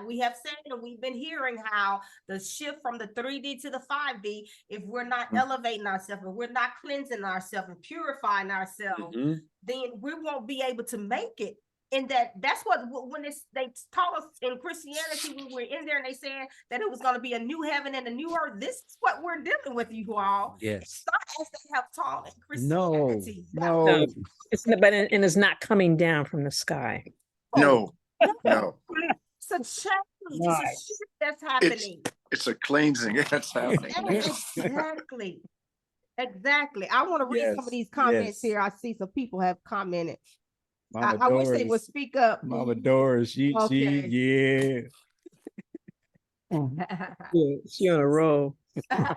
we have said and we've been hearing how the shift from the 3D to the 5D, if we're not elevating ourselves, if we're not cleansing ourselves and purifying ourselves, Mhm. then we won't be able to make it. And that's what when they taught us in Christianity when we're in there and they said that it was going to be a new heaven and a new earth. This is what we're dealing with, you all. Yes. It's not as they have taught in No. Christianity. No. It's not, but and it's not coming down from the sky. No, no, It's a change. It's a shift that's happening. it's a cleansing that's happening. Exactly. Exactly. I want to read some of these comments here. I see some people have commented. I wish they would speak up. Mama Doris, she, Okay. yeah. Yeah, she on a roll. So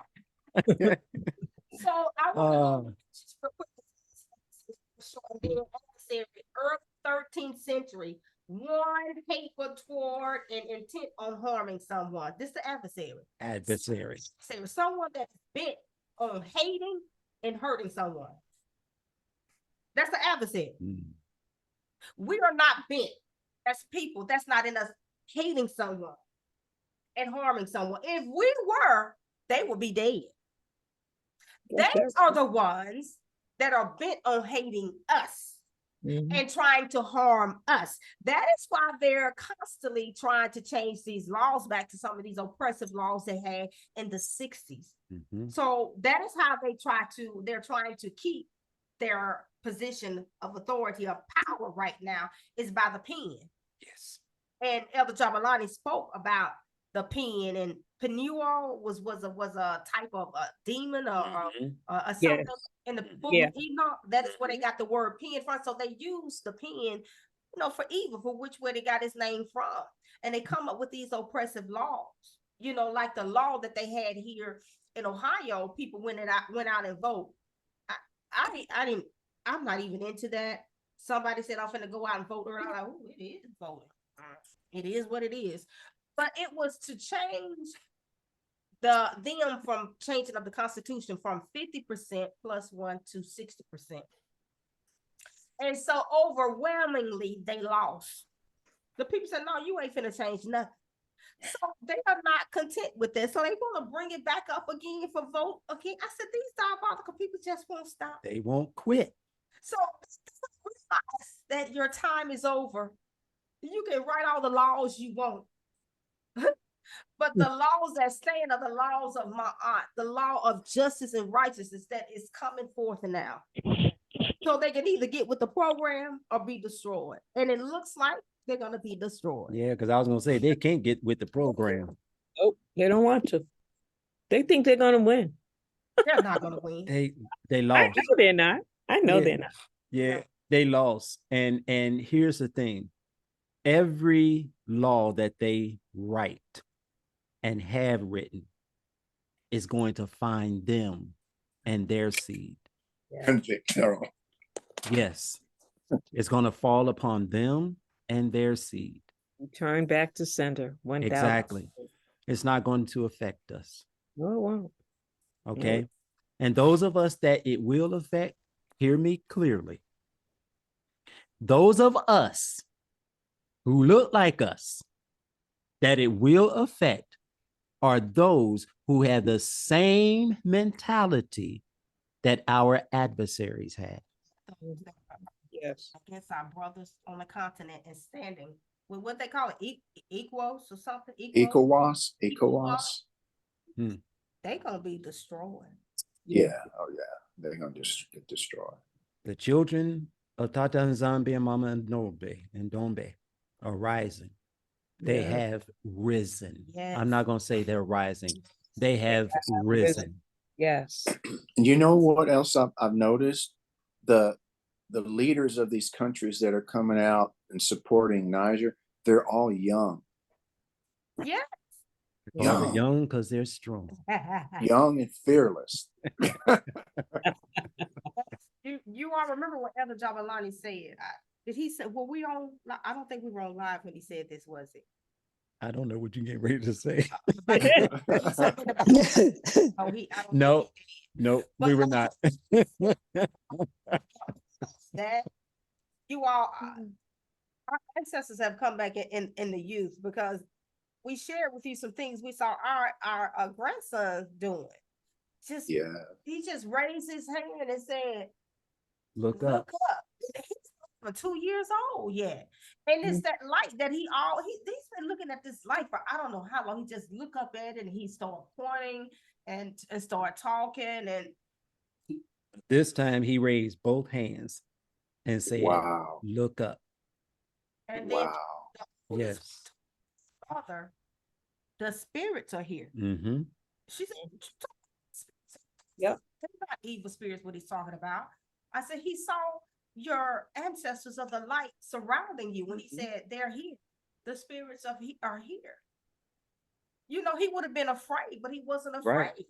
I want to early 13th century, one hateful toward and intent on harming someone. This is the adversary. Adversary. Someone that's bent on hating and hurting someone. That's the adversary. Mm. We are not bent as people. That's not in us hating someone and harming someone. If we were, they would be dead. They are the ones that are bent on hating us and trying to harm us. That is why they're constantly trying to change these laws back to some of these oppressive laws they had in the 60s. Mhm. So that is how they're trying to keep their position of authority, of power right now, is by the pen. Yes. And Elder Jabalani spoke about the pen, and Penuel was a type of a demon or a something. Yes. In the book Yeah. of Enoch, that is where they got the word pen from. So they use the pen, for evil, for which where they got its name from. And they come up with these oppressive laws, like the law that they had here in Ohio. People went out and vote. I'm not even into that. Somebody said I'm finna go out and vote, and I'm like, oh, it is voting. It is what it is. But it was to change them from changing of the Constitution from 50% plus 1 to 60%. And so overwhelmingly they lost. The people said, no, you ain't finna change nothing. So they are not content with this. So they want to bring it back up again for vote again. I said, these diabolical people just won't stop. They won't quit. So realize that your time is over. You can write all the laws you want. But the laws that stand are the laws of my aunt, the law of justice and righteousness that is coming forth now. So they can either get with the program or be destroyed. And it looks like they're going to be destroyed. Yeah, because I was going to say, they can't get with the program. Nope, they don't want to. They think they're going to win. They're not going to win. They I lost. know they're not. I know Yeah. they're not. Yeah, they lost. And here's the thing. Every law that they write and have written is going to find them and their seed. Convict Harold. Yes. It's going to fall upon them and their seed. Turn back to sender. 1,000. Exactly. It's not going to affect us. No, it won't. Okay. No. And those of us that it will affect, hear me clearly. Those of us who look like us that it will affect are those who have the same mentality that our adversaries have. Yes. Against our brothers on the continent and standing with what they call it, equals or something. ECOWAS. They're going to be destroyed. Yeah. Oh yeah. They're gonna just get destroyed. The children of Tata Nzambi and Mama Ndombe are rising. They Yeah. have risen. Yes. I'm not going to say they're rising. They have risen. Yes. And you know what else I've noticed? The leaders of these countries that are coming out and supporting Niger, they're all young. Yeah. They're young because they're strong. Young and fearless. You all remember what Elder Jabalani said? Did he say, well, I don't think we were on live when he said this, was it? I don't know what you're getting ready to say. No, we were not. That you all, our ancestors have come back in the youth, because we shared with you some things we saw our grandsons doing. He just raised his hand and said, Look up. He's 2 years old, and it's that light that he's been looking at this light for I don't know how long. He just look up at it and he start pointing and start talking, and This time he raised both hands and said, Wow. Look up. and then Yes. Father, the spirits are here. Mm-hmm. She said, Yep. They're not evil spirits, what he's talking about. I said, he saw your ancestors of the light surrounding you when he said they're here. The spirits are here. He would have been afraid, but he wasn't afraid. Right.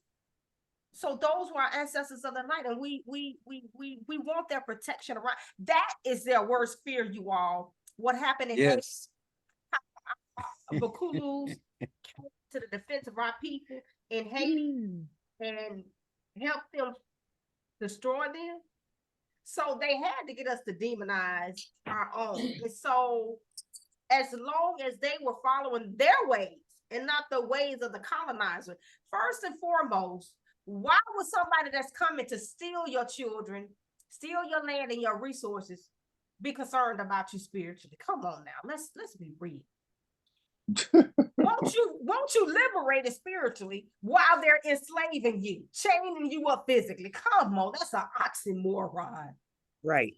So those were our ancestors of the light, and we want their protection around. That is their worst fear, you all. What happened in Haiti? Bakulus came to the defense of our people in Haiti and helped them destroy them. So they had to get us to demonize our own. And so as long as they were following their ways and not the ways of the colonizer, first and foremost, why would somebody that's coming to steal your children, steal your land and your resources, be concerned about you spiritually? Come on now, let's be real. won't you liberate it spiritually while they're enslaving you, chaining you up physically? Come on, that's an oxymoron. Right.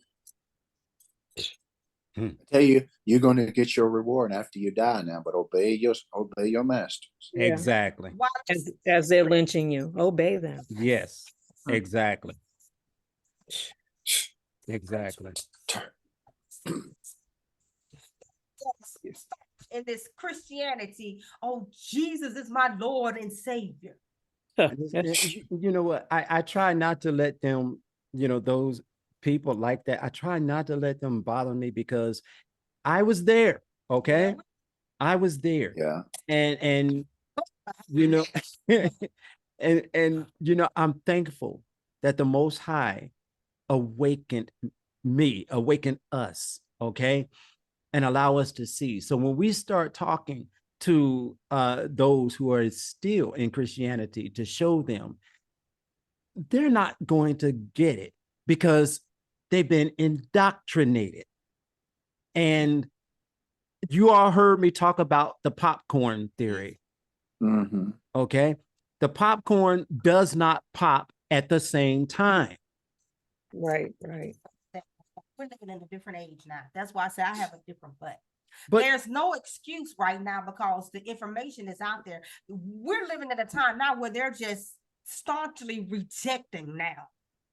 I tell you, you're going to get your reward after you die now, but obey your masters. Yeah. Exactly. Why As they're lynching you, obey them. Yes. Exactly. Exactly. in this Christianity, oh, Jesus is my Lord and Savior. You know what? I try not to let them, those people like that. I try not to let them bother me because I was there. Okay. I was there. Yeah. And and I'm thankful that the Most High awakened awakened us, okay, and allow us to see. So when we start talking to those who are still in Christianity, to show them they're not going to get it because they've been indoctrinated. And you all heard me talk about the popcorn theory. Mm-hmm. Okay. The popcorn does not pop at the same time. Right, right. We're living in a different age now. That's why I say I have a different but there's no excuse right now because the information is out there. We're living at a time now where they're just staunchly rejecting now.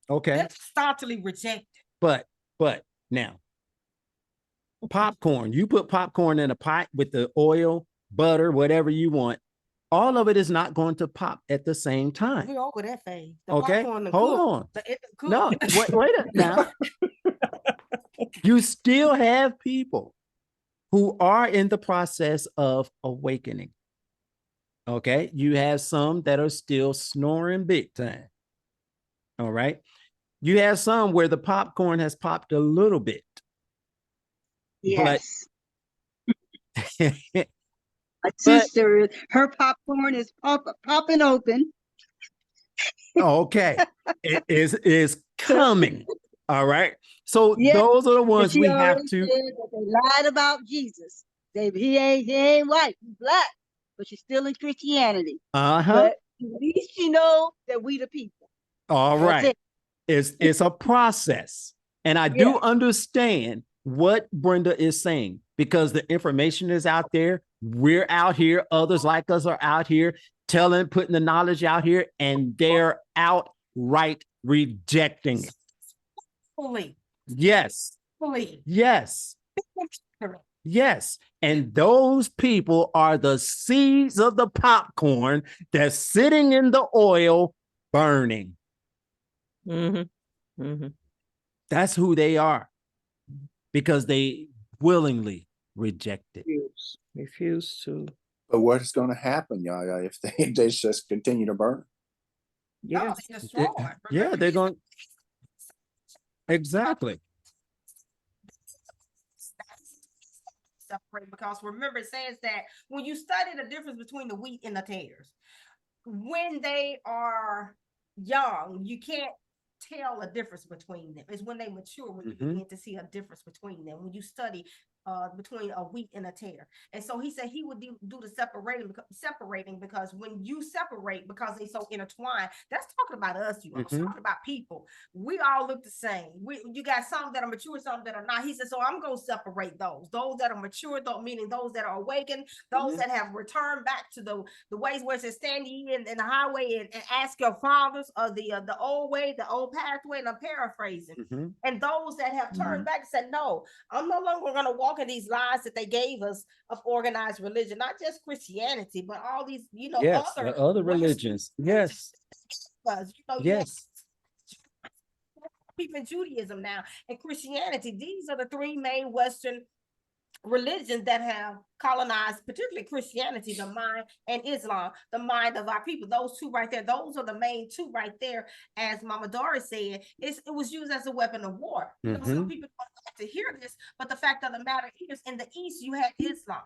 Okay. They're staunchly rejecting. But now, popcorn, you put popcorn in a pot with the oil, butter, whatever you want, all of it is not going to pop at the same time. We're over that phase. The okay, popcorn, hold on. No, wait a now. You still have people who are in the process of awakening. Okay, you have some that are still snoring big time. All right, you have some where the popcorn has popped a little bit. Yes. But My sister, her popcorn is popping open. okay, it is coming. All right. So Yeah, those are the ones she we have already to. said that they lied about Jesus. He ain't white, he's black, but she's still in Christianity. But at least she know that we the people. All That's right. it. It's a process. And I do understand what Brenda is saying because the information is out there. We're out here. Others like us are out here putting the knowledge out here, and they're outright rejecting it. Fully. Yes. Fully. Yes. Yes. And those people are the seeds of the popcorn that's sitting in the oil burning. Mm-hmm. Mm-hmm. That's who they are because they willingly reject it. Refuse to. But what is going to happen, y'all, if they just continue to burn? Yeah. Yeah, they're going. Exactly. Separate, because remember it says that when you study the difference between the wheat and the tares, when they are young, you can't tell a difference between them. It's when they mature when you begin to see a difference between them. When you study between a wheat and a tare. And so he said he would do the separating because when you separate, because they so intertwined, that's talking about us, you all. It's talking about people. We all look the same. You got some that are mature, some that are not. He said, so I'm going to separate those that are mature, meaning those that are awakened, those that have returned back to the ways where it says stand ye in the highway and ask your fathers of the old way, the old pathway, and I'm paraphrasing. And those that have turned back and said, no, I'm no longer going to walk in these lies that they gave us of organized religion, not just Christianity, but all these, other religions. Yes. Yes. Even Judaism now and Christianity, these are the three main Western religions that have colonized, particularly Christianity, the mind, and Islam, the mind of our people. Those two right there, those are the main two right there. As Mama Doris said, it was used as a weapon of war. Some people don't like to hear this, but the fact of the matter is, in the East, you had Islam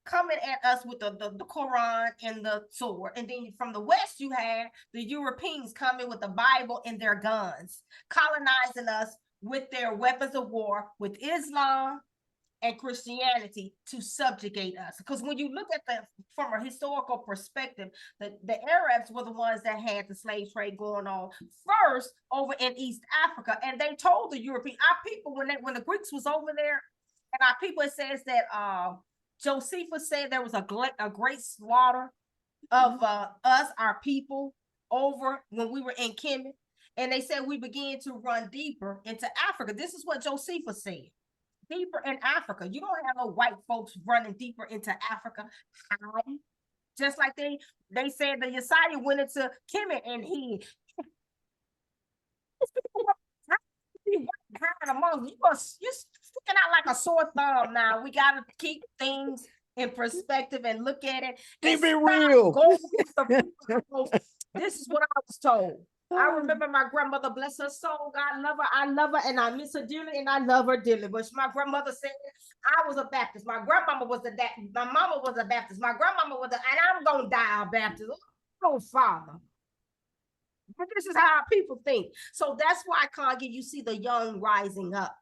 coming at us with the Quran and the sword. And then from the West, you had the Europeans coming with the Bible and their guns, colonizing us with their weapons of war, with Islam and Christianity to subjugate us. Because when you look at from a historical perspective, the Arabs were the ones that had the slave trade going on first over in East Africa. And they told the European, our people, when the Greeks was over there, And our people, it says that Josephus said there was a great slaughter of us, our people, over when we were in Kemet. And they said we began to run deeper into Africa. This is what Josephus said. Deeper in Africa. You don't have no white folks running deeper into Africa. Just like they said that Josiah went into Kemet and he you're sticking out like a sore thumb now. We gotta keep things in perspective and look at it. Keep it real. This is what I was told. I remember my grandmother, bless her soul, God love her, I love her, and I miss her dearly, and I love her dearly. But my grandmother said, I was a Baptist. My grandmama was my mama was a Baptist. My grandmama was and I'm gonna die a Baptist. Oh, Father. But this is how people think. So that's why, Congie, you see the young rising up.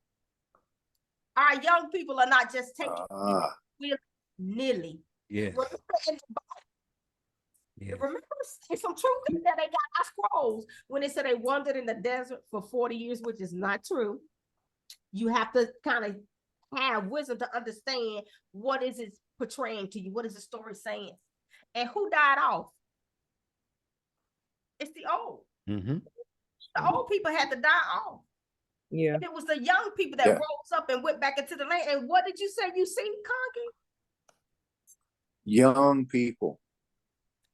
Our young people are not just taking willy-nilly. Yes. Remember, it's some truth that they got our scrolls when they said they wandered in the desert for 40 years, which is not true. You have to kind of have wisdom to understand what is it portraying to you, what is the story saying, and who died off. It's the old. Mm-hmm. The old people had to die off. Yeah. And it was the young people that rose up and went back into the land. And what did you say you see, Congie? Young people.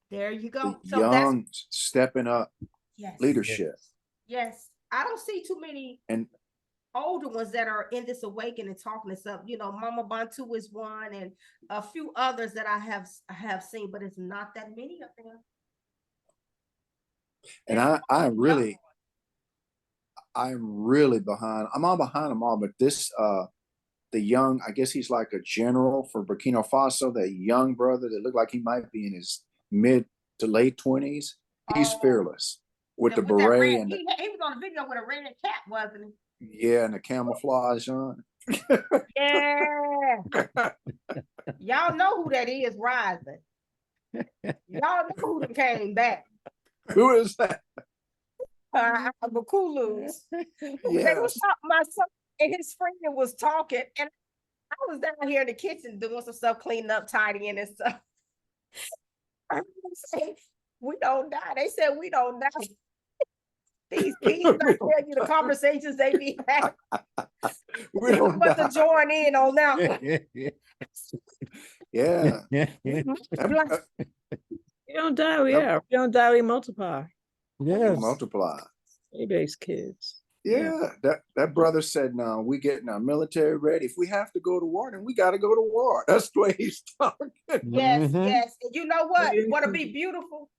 There you go. The So young stepping up. Yes. Leadership. Yes. I don't see too many older ones that are in this awakening talking this up. You know, Mama Bantu is one, and a few others that I have seen, but it's not that many of them. And I'm really behind. I'm all behind them all, but this the young, I guess he's like a general for Burkina Faso, that young brother that looked like he might be in his mid to late 20s. He's fearless with the beret and he was on a video with a red cap, wasn't he? Yeah, and the camouflage on. Yeah. Y'all know who that is rising. Y'all know who came back. Who is that? Bakulus. Yes. They was talking, my son and his friend was talking, and I was down here in the kitchen doing some stuff, cleaning up, tidying and stuff. I say, we don't die. They said we don't die. These kids don't tell you the conversations they be having. We don't want to join in on that. Yeah. We don't die, we don't die, we multiply. Yes. Multiply. Base kids. Yeah, that brother said, no, we getting our military ready. If we have to go to war, then we got to go to war. That's the way he's talking. Yes, yes. And you know what? What'll be beautiful?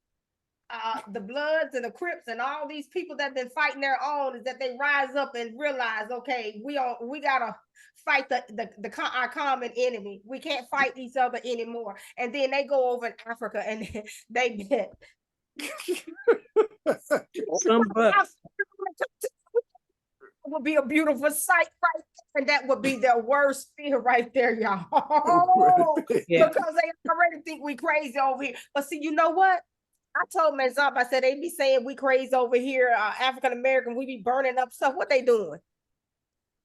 The Bloods and the Crips and all these people that been fighting their own is that they rise up and realize, okay, we gotta fight our common enemy. We can't fight each other anymore. And then they go over in Africa and they bet. Would be a beautiful sight right there, and that would be their worst fear right there, y'all. Because they already think we crazy over here. But see, you know what? I told Nzambi, I said they be saying we crazy over here, African American. We be burning up stuff. What they doing?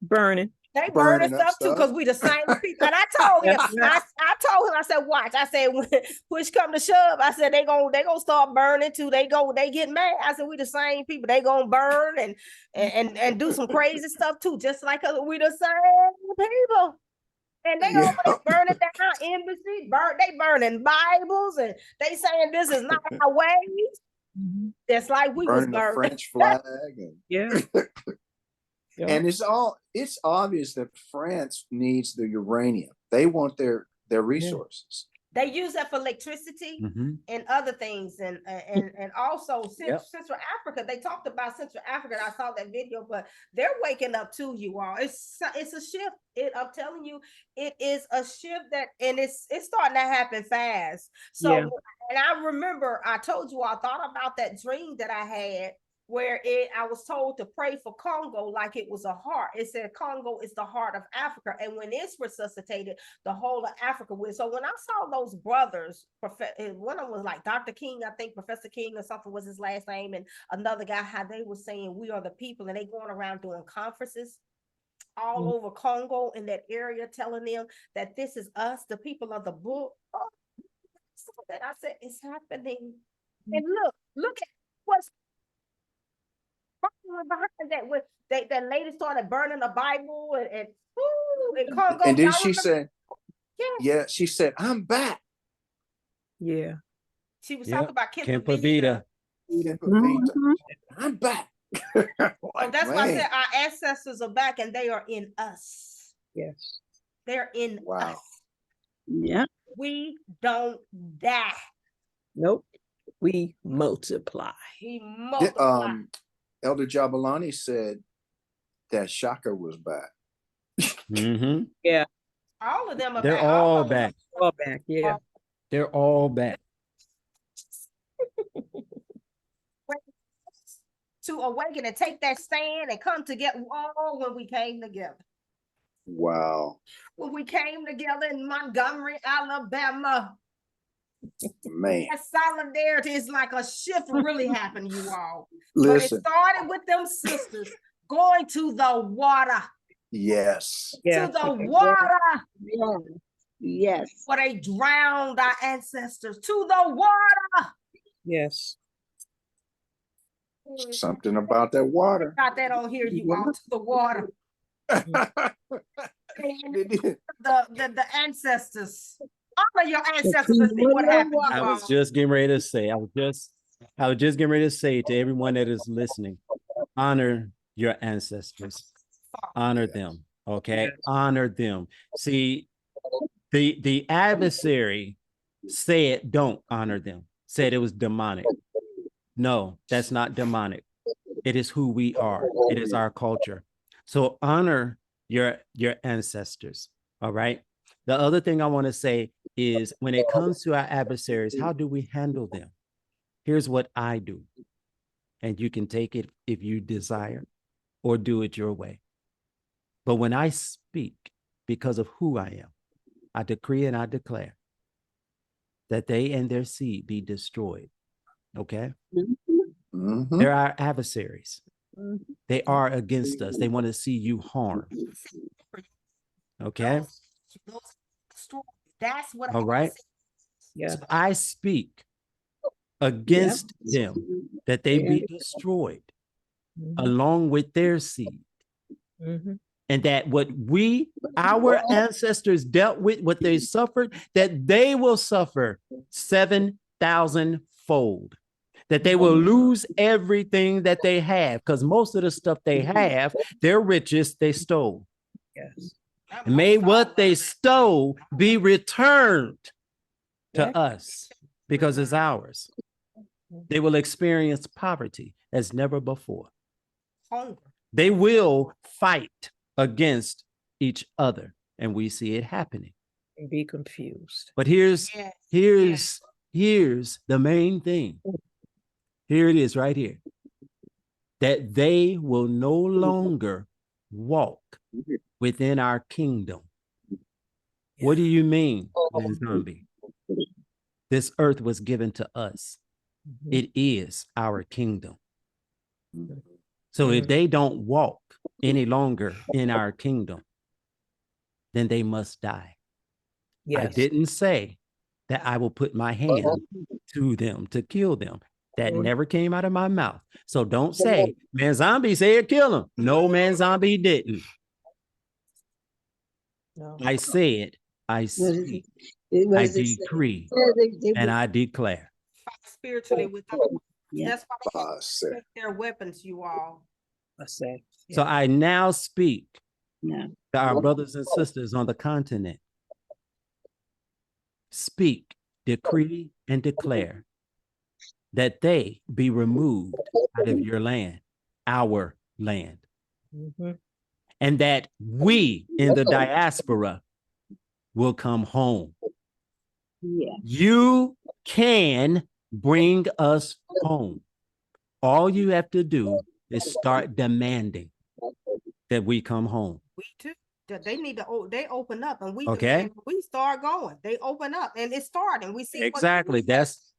Burning. They burning stuff too, because we the same people. And I told him, I said, watch. I said, when push come to shove, I said they gonna start burning too. They get mad. I said, we the same people. They gonna burn and do some crazy stuff too, just like we the same people. And they over burning down embassy, they burning Bibles, and they saying this is not our ways. Just like we burning was burning the French flag. And, Yeah. and it's obvious that France needs the uranium. They want their resources. They use that for electricity and other things, and also Central Africa. They talked about Central Africa. And I saw that video, but they're waking up too, you all. It's a shift. I'm telling you, it is a shift and it's starting to happen fast. So, and I remember I told you I thought about that dream that I had, where I was told to pray for Congo like it was a heart. It said Congo is the heart of Africa. And when it's resuscitated, the whole of Africa will. So when I saw those brothers, one of them was like Dr. King, I think Professor King or something was his last name, and another guy, how they were saying we are the people, and they going around doing conferences. all over Congo in that area, telling them that this is us, the people of the book. Oh, so that I said, it's happening. And look at what's behind that. With that lady started burning the Bible and in Congo. And then y'all she remember? said, Yeah. yeah, she said, I'm back. Yeah. She was Yep. talking about Kempavita. Mhm. I'm back. So Like, that's why I man, said our ancestors are back and they are in us. Yes. They're in Wow. us. Yeah. We don't die. Nope. We multiply. We Th- multiply. Elder Jabalani said that Shaka was back. Mm-hmm. All of them are They're back. all of them back. All back. Yeah. They're all back. to awaken and take that stand and come together. Oh, when we came together. Wow. When we came together in Montgomery, Alabama. Man. That solidarity is like a shift really happened, you all. Listen. But it started with them sisters going to the water. Yes. To the water. Yes. Yes. Where they drowned our ancestors. To the water. Yes. Something about that water. Got that on here, you all. To the water. The ancestors. Honor your ancestors and see what happened. I was just getting ready to say, I was just getting ready to say to everyone that is listening, honor your ancestors. Honor them. Okay. Honor them. See, the adversary said don't honor them, said it was demonic. No, that's not demonic. It is who we are. It is our culture. So honor your ancestors. All right. The other thing I want to say is when it comes to our adversaries, how do we handle them? Here's what I do. And you can take it if you desire or do it your way. But when I speak because of who I am, I decree and I declare that they and their seed be destroyed. Okay? Mm-hmm. They're our adversaries. They are against us. They want to see you harm. Okay? That's what. All right. Yeah. So I speak against them that they be destroyed along with their seed. And that what our ancestors dealt with, what they suffered, that they will suffer 7,000 fold. That they will lose everything that they have, because most of the stuff they have, their riches, they stole. Yes. And may what they stole be returned to us because it's ours. They will experience poverty as never before. Hunger. They will fight against each other, and we see it happening. And be confused. But here's the main thing. Here it is right here. That they will no longer walk within our kingdom. What do you mean, Nzambi? This earth was given to us. It is our kingdom. So if they don't walk any longer in our kingdom, then they must die. Yes. I didn't say that I will put my hand to them to kill them. That never came out of my mouth. So don't say, man, Zombie said kill him. No, man, Zombie didn't. No. I said, I speak, I decree, and I declare. Spiritually with them. That's why they have their weapons, you all. Basseh. So I now speak to our brothers and sisters on the continent. Speak, decree, and declare that they be removed out of your land, our land. And that we in the diaspora will come home. You can bring us home. All you have to do is start demanding that we come home. We too. They need to. They open up, and we demand, we start going. They open up, and it's starting. We see exactly. That's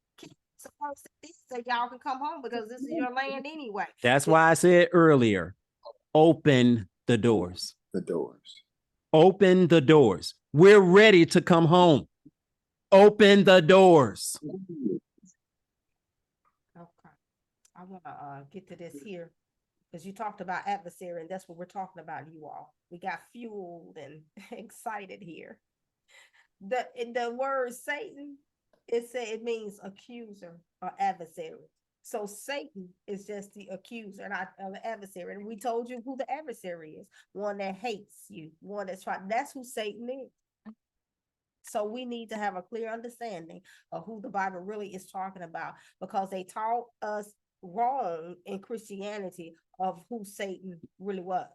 supposed to be so y'all can come home because this is your land anyway. That's why I said earlier, open the doors. the doors. Open the doors. We're ready to come home. Open the doors. Okay. I want to get to this here because you talked about adversary, and that's what we're talking about, you all. We got fueled and excited here. The word Satan, it means accuser or adversary. So Satan is just the accuser, not the adversary. And we told you who the adversary is. One that hates you, one that's trying. That's who Satan is. So we need to have a clear understanding of who the Bible really is talking about, because they taught us wrong in Christianity of who Satan really was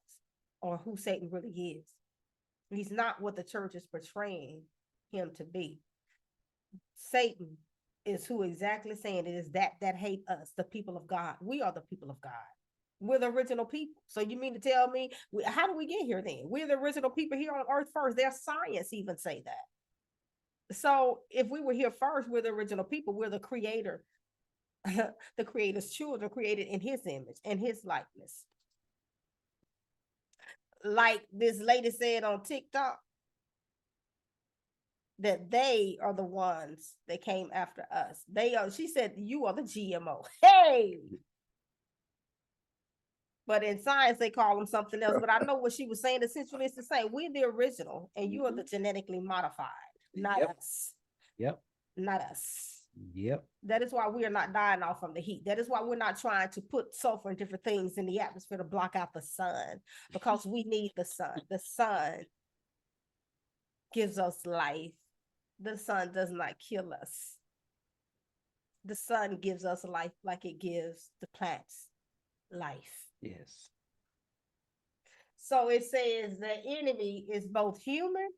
or who Satan really is. He's not what the church is portraying him to be. Satan is who exactly saying it is that hate us, the people of God. We are the people of God. We're the original people. So you mean to tell me, how do we get here then? We're the original people here on earth first. Their science even say that. So if we were here first, we're the original people. We're the creator, the creator's children, created in his image and his likeness. Like this lady said on TikTok, that they are the ones that came after us. They are, she said, you are the GMO. Hey! But in science, they call them something else. But I know what she was saying. Essentially, it's the same. We're the original, and you are the genetically modified, not us. Yep. Not us. Yep. That is why we are not dying off from the heat. That is why we're not trying to put sulfur and different things in the atmosphere to block out the sun, because we need the sun. The sun gives us life. The sun does not kill us. The sun gives us life like it gives the plants life. Yes. So it says the enemy is both human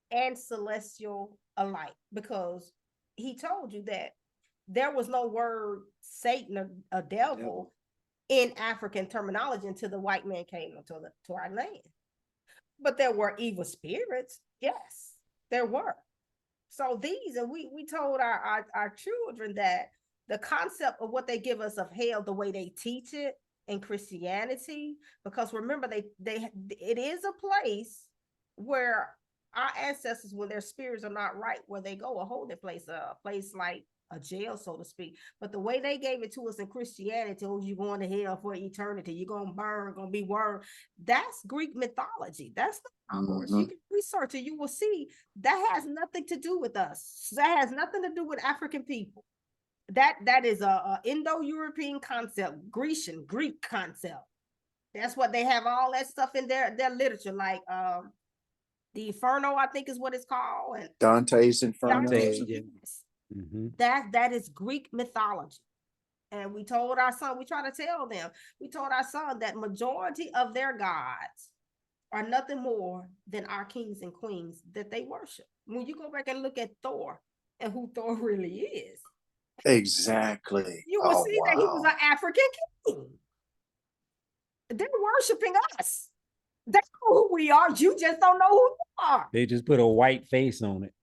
and celestial alike, because he told you that there was no word Satan or a devil in African terminology until the white man came to our land. But there were evil spirits. Yes, there were. So these, and we told our children that the concept of what they give us of hell, the way they teach it in Christianity, because remember, it is a place where our ancestors, when their spirits are not right, where they go, a holding place, a place like a jail, so to speak. But the way they gave it to us in Christianity, oh, you're going to hell for eternity, you're going to burn, going to be wormed. That's Greek mythology. That's not ours. You can research it, you will see that has nothing to do with us. That has nothing to do with African people. That is a Indo-European concept, Greek concept. That's what they have, all that stuff in their literature, like the Inferno, I think is what it's called, and Dante's Inferno. Yes. That is Greek mythology. And we told our son, we told our son that majority of their gods are nothing more than our kings and queens that they worship. When you go back and look at Thor and who Thor really is, exactly, you will see that he was an African king. They're worshiping us. They know who we are. You just don't know who you are. They just put a white face on it.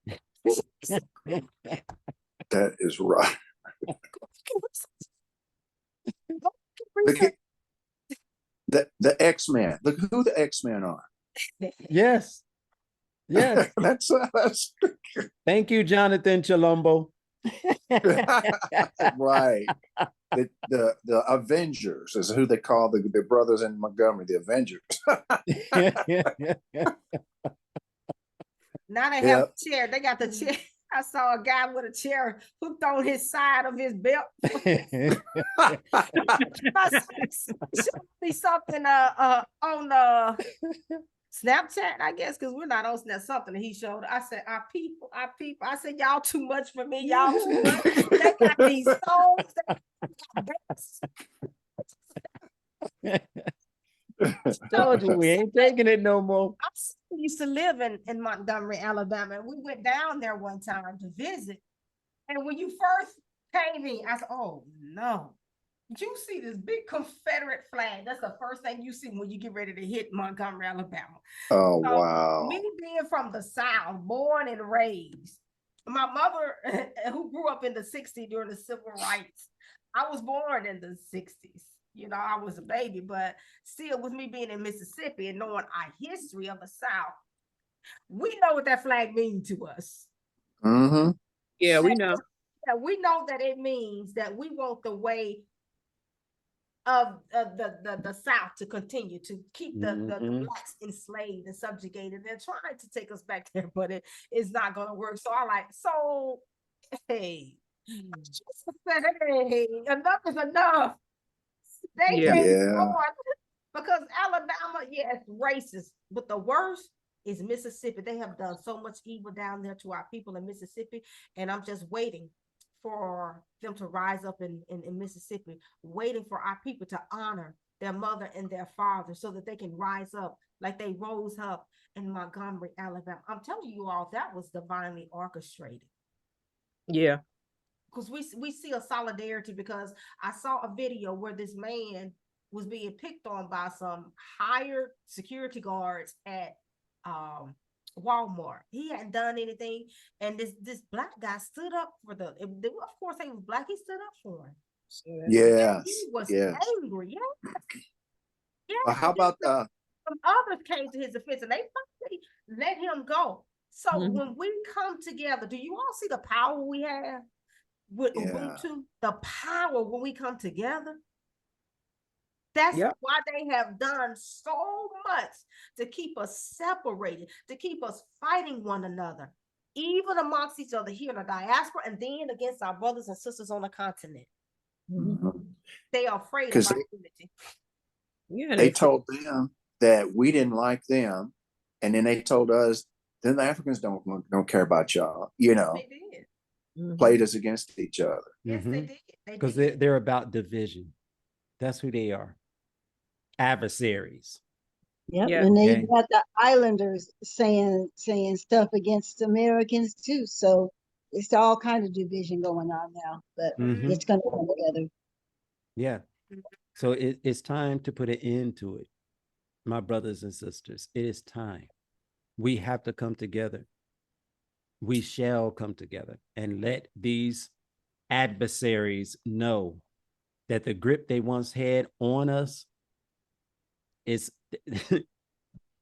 That is right. Look at the X-Men. Look who the X-Men are. Yes. Yes. That's Thank you, Jonathan Chilombo. right. The Avengers is who they call the brothers in Montgomery, the Avengers. Now they have a chair. They got the chair. I saw a guy with a chair hooked on his side of his belt. I saw something on Snapchat, I guess, because we're not on Snapchat, something he showed. I said, our people. I said, y'all too much for me. Y'all too much. They got these songs. Told you we ain't taking it no more. I used to live in Montgomery, Alabama, and we went down there one time to visit. And when you first came in, I said, oh no. You see this big Confederate flag. That's the first thing you see when you get ready to hit Montgomery, Alabama. Oh, so, wow. Me being from the South, born and raised, my mother, who grew up in the 60s during the civil rights, I was born in the 60s. you know, I was a baby, but still with me being in Mississippi and knowing our history of the South, we know what that flag means to us. Mm-hmm. Yeah, we know. Yeah, we know that it means that we want the way of the South to continue to keep the blacks enslaved and subjugated. They're trying to take us back there, but it's not going to work. So hey, hey, enough is enough. They can't go on because Alabama, yeah, it's racist, but the worst is Mississippi. They have done so much evil down there to our people in Mississippi, and I'm just waiting for them to rise up in Mississippi, waiting for our people to honor their mother and their father so that they can rise up like they rose up in Montgomery, Alabama. I'm telling you all, that was divinely orchestrated. Yeah. Because we see a solidarity, because I saw a video where this man was being picked on by some hired security guards at Walmart. He hadn't done anything, and this black guy stood up for of course he was black, he stood up for him. Yes. He was angry. Yeah. Well, how about some others came to his defense and they finally let him go. So when we come together, do you all see the power we have with Ubuntu? The power when we come together. That's why they have done so much to keep us separated, to keep us fighting one another, even amongst each other here in the diaspora, and then against our brothers and sisters on the continent. They are afraid of our unity. Yeah, they told them that we didn't like them, and then they told us, then the Africans don't care about y'all. You know, they did. Played us against each other. Yes, they did. Because they're about division. That's who they are. Adversaries. Yep. And they got the islanders saying stuff against Americans too. So it's all kind of division going on now, but it's going to come together. Yeah. So it's time to put an end to it. My brothers and sisters, it is time. We have to come together. We shall come together and let these adversaries know that the grip they once had on us is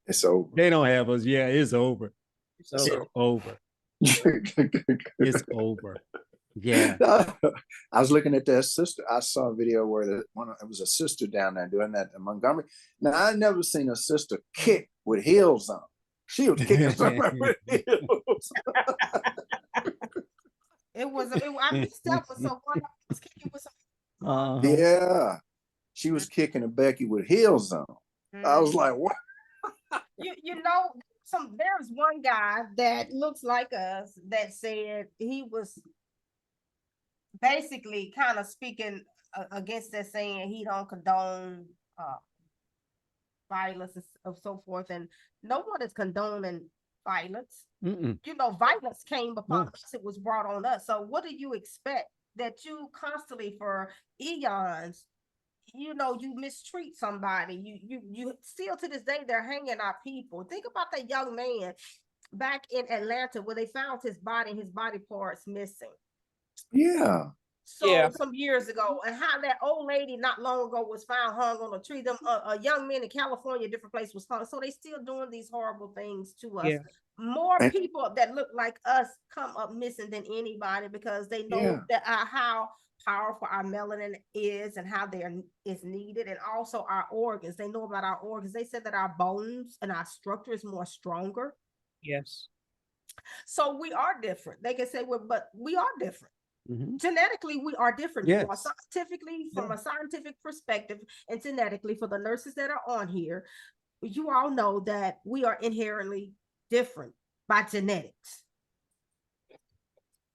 it's over. They don't have us. Yeah, it's over. It's over. It's over. Yeah. I was looking at that sister. I saw a video where it was a sister down there doing that in Montgomery. Now, I never seen a sister kick with heels on. She was kicking somewhere with heels. I missed that one. So one was kicking with some. Yeah. She was kicking a Becky with heels on. I was like, what? You know, there's one guy that looks like us that said he was basically kind of speaking against that, saying he don't condone violence and so forth, and no one is condoning violence. You know, violence came upon us, it was brought on us. So what do you expect that you constantly for eons, you know, you mistreat somebody, you still to this day they're hanging our people. Think about that young man back in Atlanta where they found his body and his body parts missing. Yeah. So some years ago, and how that old lady not long ago was found hung on a tree. Them a young man in California, different place, was hung. So they still doing these horrible things to us. More people that look like us come up missing than anybody, because they know that how powerful our melanin is and how is needed, and also our organs. They know about our organs. They said that our bones and our structure is more stronger. Yes. So we are different. They can say, well, but we are different. Genetically, we are different. Scientifically, from a scientific perspective, and genetically, for the nurses that are on here, you all know that we are inherently different by genetics.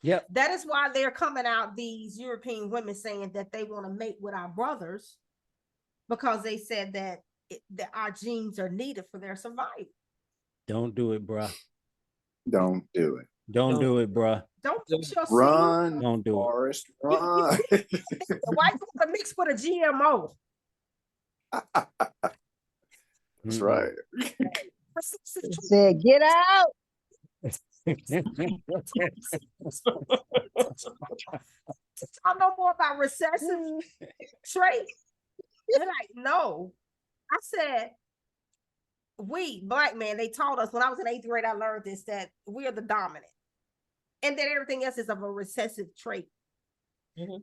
Yep. That is why they're coming out, these European women, saying that they want to mate with our brothers, because they said that our genes are needed for their survival. Don't do it, bruh. Don't do it. Don't do it, bruh. Don't put your run. Don't do Forrest, run. Why you want to mix with a GMO? That's right. Said, get out. I know more about recessive traits. They're like, no. I said, we black men, they taught us when I was in 8th grade, I learned this, that we are the dominant. And then everything else is of a recessive trait.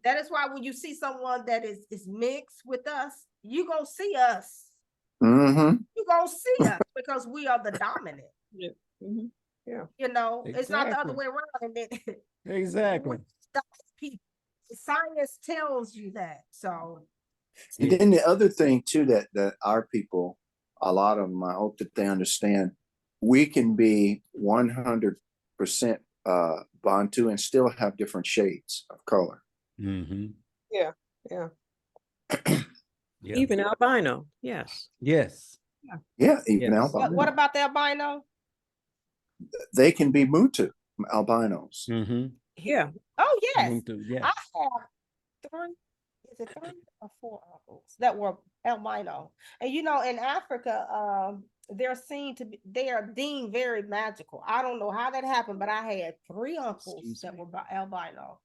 That is why when you see someone that is mixed with us, you gonna see us. You gonna see us because we are the dominant. Yeah. Yeah. You know, it's not the other way around. And then Exactly. Science tells you that. So And then the other thing too, that our people, a lot of them, I hope that they understand, we can be 100% Bantu and still have different shades of color. Yeah. Yeah. Yeah. Even albino. Yes. Yes. Yeah, even Yes. albino. what about the albino? They can be Mutu albinos. Yeah. Oh yes. Yes. I have 3, is it 3 or 4 uncles that were albino. And you know, in Africa, they're seen to be, they are deemed very magical. I don't know how that happened, but I had 3 uncles that were albino.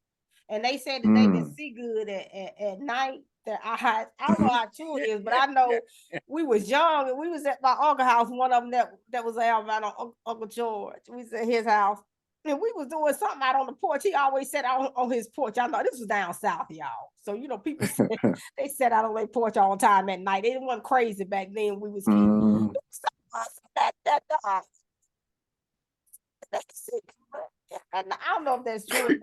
And they said that they could see good at night. Their eyes, I don't know how true it is, but I know we was young and we was at my uncle's house. One of them that was albino, Uncle George. We was at his house and we was doing something out on the porch. He always sat out on his porch. I know this was down south, y'all. So you know, people they sat out on their porch all the time at night. They wasn't crazy back then. We was kids. And I don't know if that's true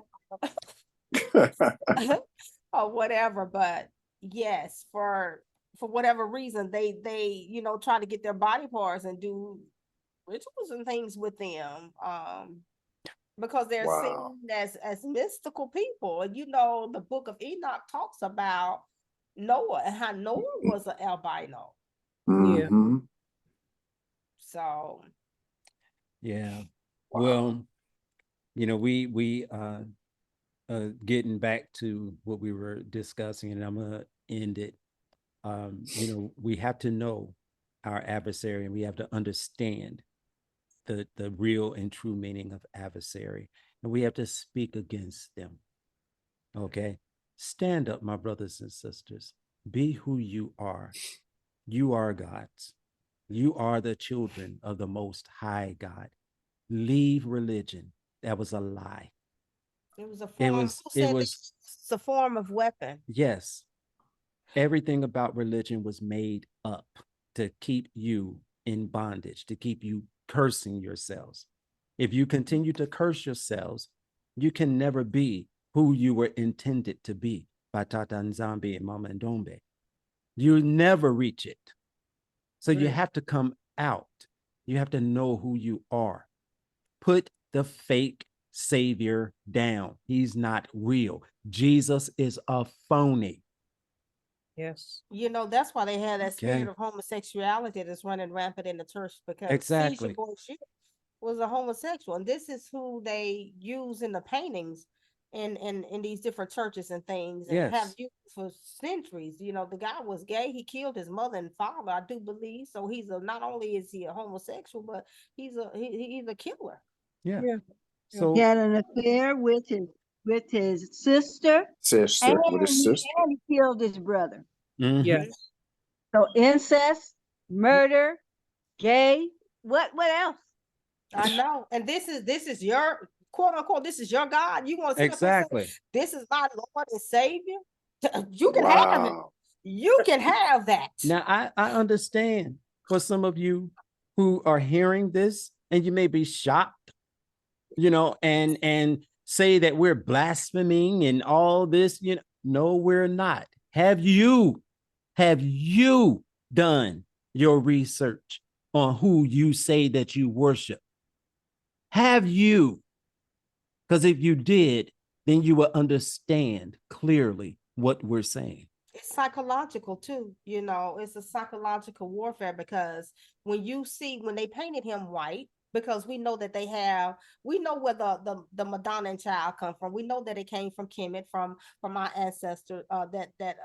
or whatever, but yes, for whatever reason, they you know try to get their body parts and do rituals and things with them, because they're seen as mystical people. And you know, the book of Enoch talks about Noah and how Noah was an albino. So yeah. Well, you know, we getting back to what we were discussing, and I'm gonna end it. You know, we have to know our adversary, and we have to understand the real and true meaning of adversary, and we have to speak against them. Okay, stand up, my brothers and sisters. Be who you are. You are God's. You are the children of the Most High God. Leave religion. That was a lie. it was a form. It's a form of weapon. Yes. Everything about religion was made up to keep you in bondage, to keep you cursing yourselves. If you continue to curse yourselves, you can never be who you were intended to be by Tata Nzambi and Mama Ndombe. You never reach it. So you have to come out. You have to know who you are. Put the fake savior down. He's not real. Jesus is a phony. Yes. You know, that's why they had that spirit of homosexuality that's running rampant in the church, because Exactly. was a homosexual, and this is who they use in the paintings in these different churches and things, and have used for centuries. You know, the guy was gay. He killed his mother and father, I do believe. So he's not only is he a homosexual, but he's a killer. Yeah. So he had an affair with his sister. With his sister. And he killed his brother. Yes. So incest, murder, gay. What else? I know. And this is your quote unquote, this is your God. You want to exactly say, this is my Lord and Savior. You can have it. You can have that. Now I understand for some of you who are hearing this, and you may be shocked, you know, and say that we're blaspheming and all this, you know. No, we're not. Have you done your research on who you say that you worship? Have you? Because if you did, then you will understand clearly what we're saying. It's psychological too, you know, it's a psychological warfare, because when they painted him white, because we know that we know where the Madonna child come from. We know that it came from Kemet, from our ancestor that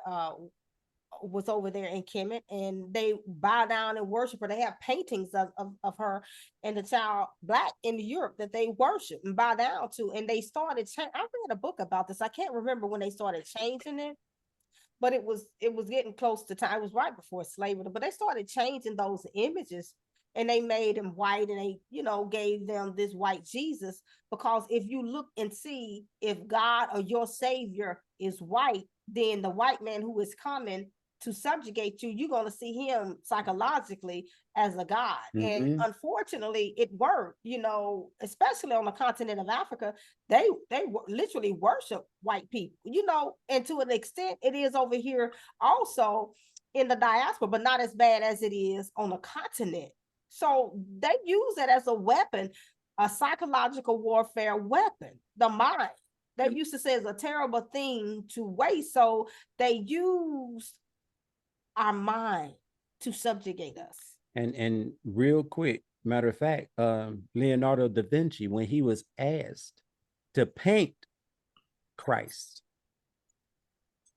was over there in Kemet, and they bow down and worship her. They have paintings of her and the child black in Europe that they worship and bow down to. And they started I read a book about this. I can't remember when they started changing it, but it was getting close to time. It was right before slavery, but they started changing those images and they made him white, and they, gave them this white Jesus, because if you look and see if God or your savior is white, then the white man who is coming to subjugate you, you're going to see him psychologically as a god. And unfortunately it worked, especially on the continent of Africa. They literally worship white people, and to an extent it is over here also in the diaspora, but not as bad as it is on the continent. So they use it as a weapon, a psychological warfare weapon, the mind. They used to say it's a terrible thing to waste. So they use our mind to subjugate us. And real quick, matter of fact, Leonardo da Vinci, when he was asked to paint Christ,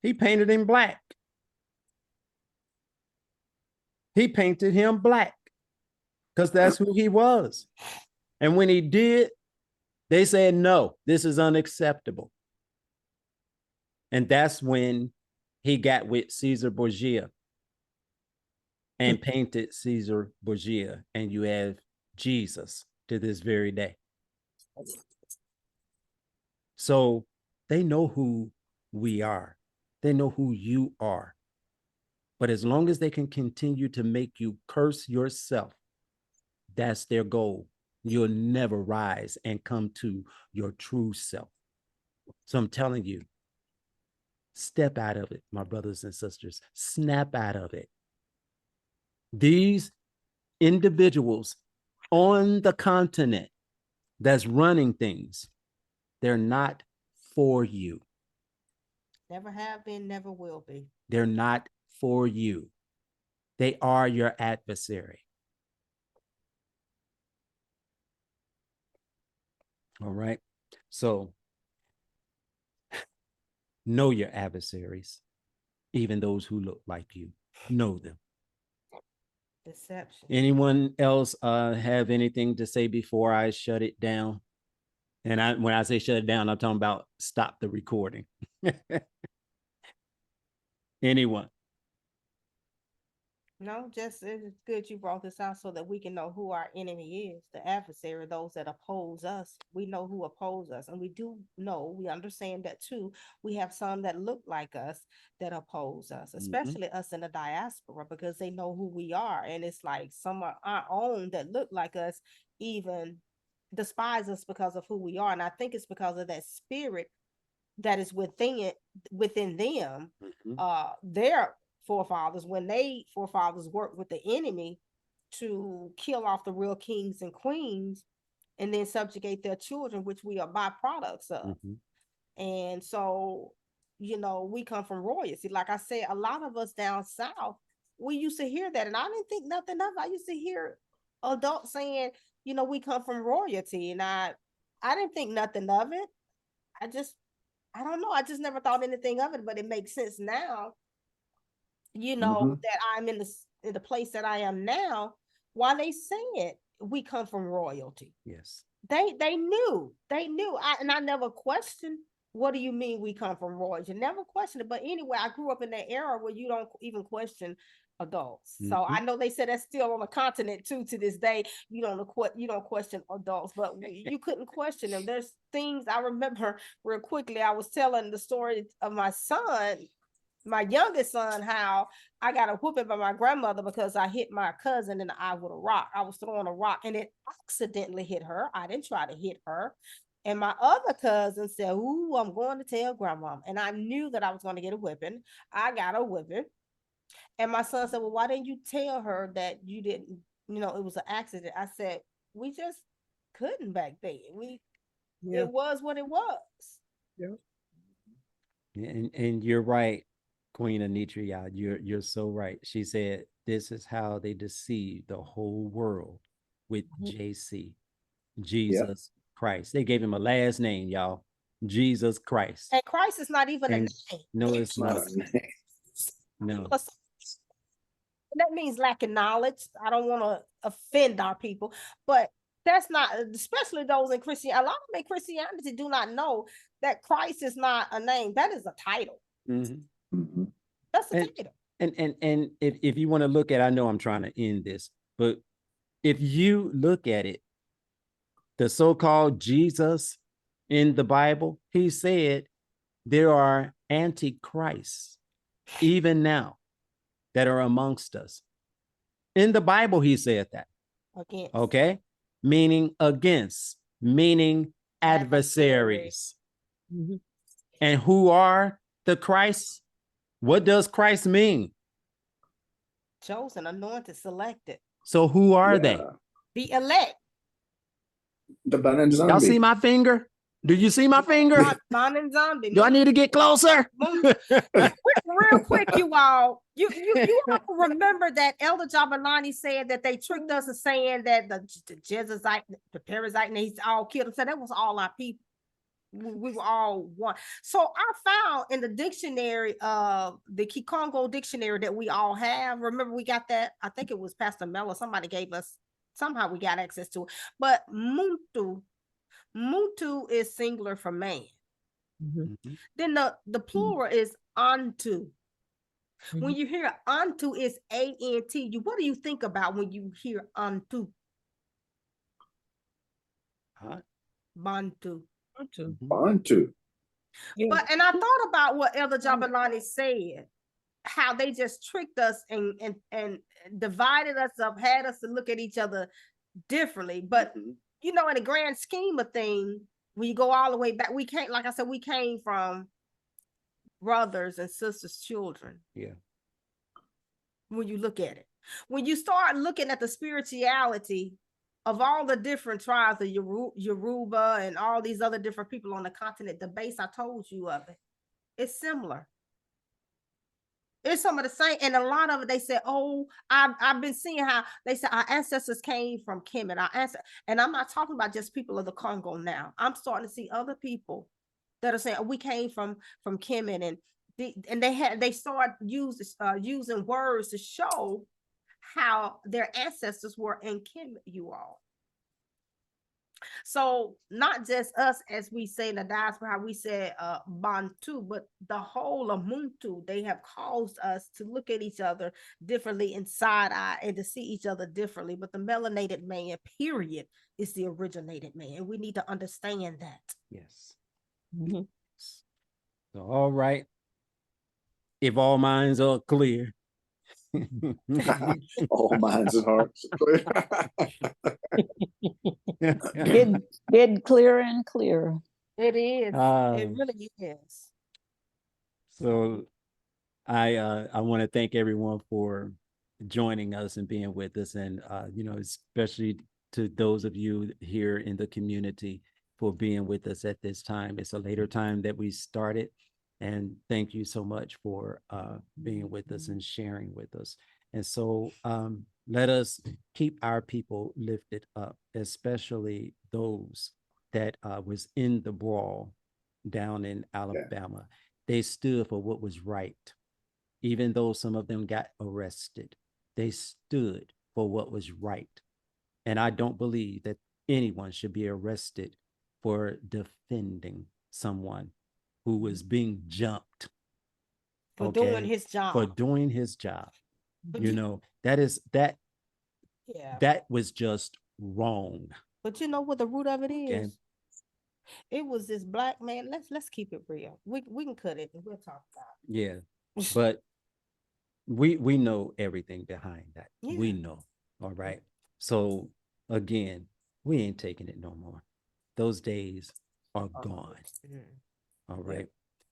he painted him black. He painted him black because that's who he was. And when he did, they said, no, this is unacceptable. And that's when he got with Caesar Borgia and painted Caesar Borgia, and you have Jesus to this very day. So they know who we are. They know who you are. But as long as they can continue to make you curse yourself, that's their goal. You'll never rise and come to your true self. So I'm telling you, step out of it, my brothers and sisters. Snap out of it. These individuals on the continent that's running things, they're not for you. Never have been, never will be. They're not for you. They are your adversary. All right. So know your adversaries, even those who look like you. Know them. Deception. Anyone else have anything to say before I shut it down? And when I say shut it down, I'm talking about stop the recording. Anyone? No, just it's good you brought this out so that we can know who our enemy is, the adversary, those that oppose us. We know who oppose us, and we understand that too. We have some that look like us that oppose us, especially us in the diaspora, because they know who we are. And it's like some of our own that look like us even despise us because of who we are. And I think it's because of that spirit that is within them. Their forefathers, when they forefathers worked with the enemy to kill off the real kings and queens and then subjugate their children, which we are byproducts of. And so, we come from royalty. Like I said, a lot of us down south, we used to hear that, and I didn't think nothing of it. I used to hear adults saying, we come from royalty, and I didn't think nothing of it. I don't know. I just never thought anything of it, but it makes sense now. That I'm in the place that I am now. Why they say it, we come from royalty. Yes. They knew. I never questioned. What do you mean we come from royalty? Never questioned it. But anyway, I grew up in that era where you don't even question adults. So I know they said that's still on the continent too to this day. You don't question adults, but you couldn't question them. There's things I remember real quickly. I was telling the story of my son, my youngest son, how I got a whooping by my grandmother because I hit my cousin in the eye with a rock. I was throwing a rock and it accidentally hit her. I didn't try to hit her. And my other cousin said, "Ooh, I'm going to tell grandma." And I knew that I was going to get a whipping. I got a whipping. And my son said, "Well, why didn't you tell her that you didn't, it was an accident?" I said, "We just couldn't back then. It was what it was." And you're right, Queen Anitria. You're so right. She said, this is how they deceive the whole world with JC, Jesus Christ. They gave him a last name, y'all. Jesus Christ. And Christ is not even a name. No, it's not a name. No. That means lacking knowledge. I don't want to offend our people, but that's not, especially those in Christianity. A lot of them in Christianity do not know that Christ is not a name. That is a title. That's the And- title. And if you want to look at, I know I'm trying to end this, but if you look at it, the so-called Jesus in the Bible, he said there are antichrists even now that are amongst us. In the Bible, he said that. Against. Okay. Meaning against, meaning adversaries. Mhm. And who are the Christ? What does Christ mean? Chosen, anointed, selected. So who are they? Yeah. The elect. The Bana and Y'all see Nzambi. my finger? Do you see my finger? Bana and Nzambi. Do I need to get closer? Real quick, you all. You all remember that Elder Jabalani said that they tricked us in saying that the Jezusite, the Perizzite, and he's all killed. So that was all our people. We were all one. So I found in the dictionary, the Kikongo dictionary that we all have. Remember, we got that. I think it was Pastor Mello. Somebody gave us. Somehow we got access to it. But Muntu is singular for man. Mhm. Then the plural is Antu. When you hear Antu, it's A-N-T. What do you think about when you hear Antu? Huh? Bantu. Bantu. Yeah. But and I thought about what Elder Jabalani said, how they just tricked us and divided us up, had us to look at each other differently. But you know, in the grand scheme of things, when you go all the way back, we can't, like I said, we came from brothers and sisters, children. Yeah. When you look at it, when you start looking at the spirituality of all the different tribes of Yoruba and all these other different people on the continent, the base I told you of it, it's similar. It's some of the same, and a lot of it they said, "Oh, I've been seeing how they said our ancestors came from Kemet." And I'm not talking about just people of the Congo now. I'm starting to see other people that are saying, "Oh, we came from Kemet," and they start using words to show how their ancestors were in Kemet. You all. So not just us, as we say in the diaspora, how we say Bantu, but the whole of Muntu, they have caused us to look at each other differently and side eye and to see each other differently. But the melanated man, period, is the originated man. And we need to understand that. Yes. So, all right. If all minds are clear. All minds and hearts are clear. Get clearer and clearer. It is. It really is. So I want to thank everyone for joining us and being with us, and you know, especially to those of you here in the community for being with us at this time. It's a later time that we started, and thank you so much for being with us and sharing with us. And so let us keep our people lifted up, especially those that was in the brawl down in Alabama. They stood for what was right. Even though some of them got arrested, they stood for what was right. And I don't believe that anyone should be arrested for defending someone who was being jumped. For doing his job. For doing his job. But you know, yeah. That was just wrong. But you know what the root of it is? Okay. It was this black man. Let's keep it real. We can cut it and we'll talk about it. Yeah. But we know everything behind that. Yeah. We know. All right. So again, we ain't taking it no more. Those days are gone. All right.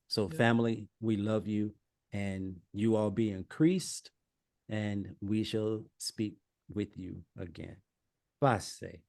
So family, we love you, and you all be increased, and we shall speak with you again. Basseh.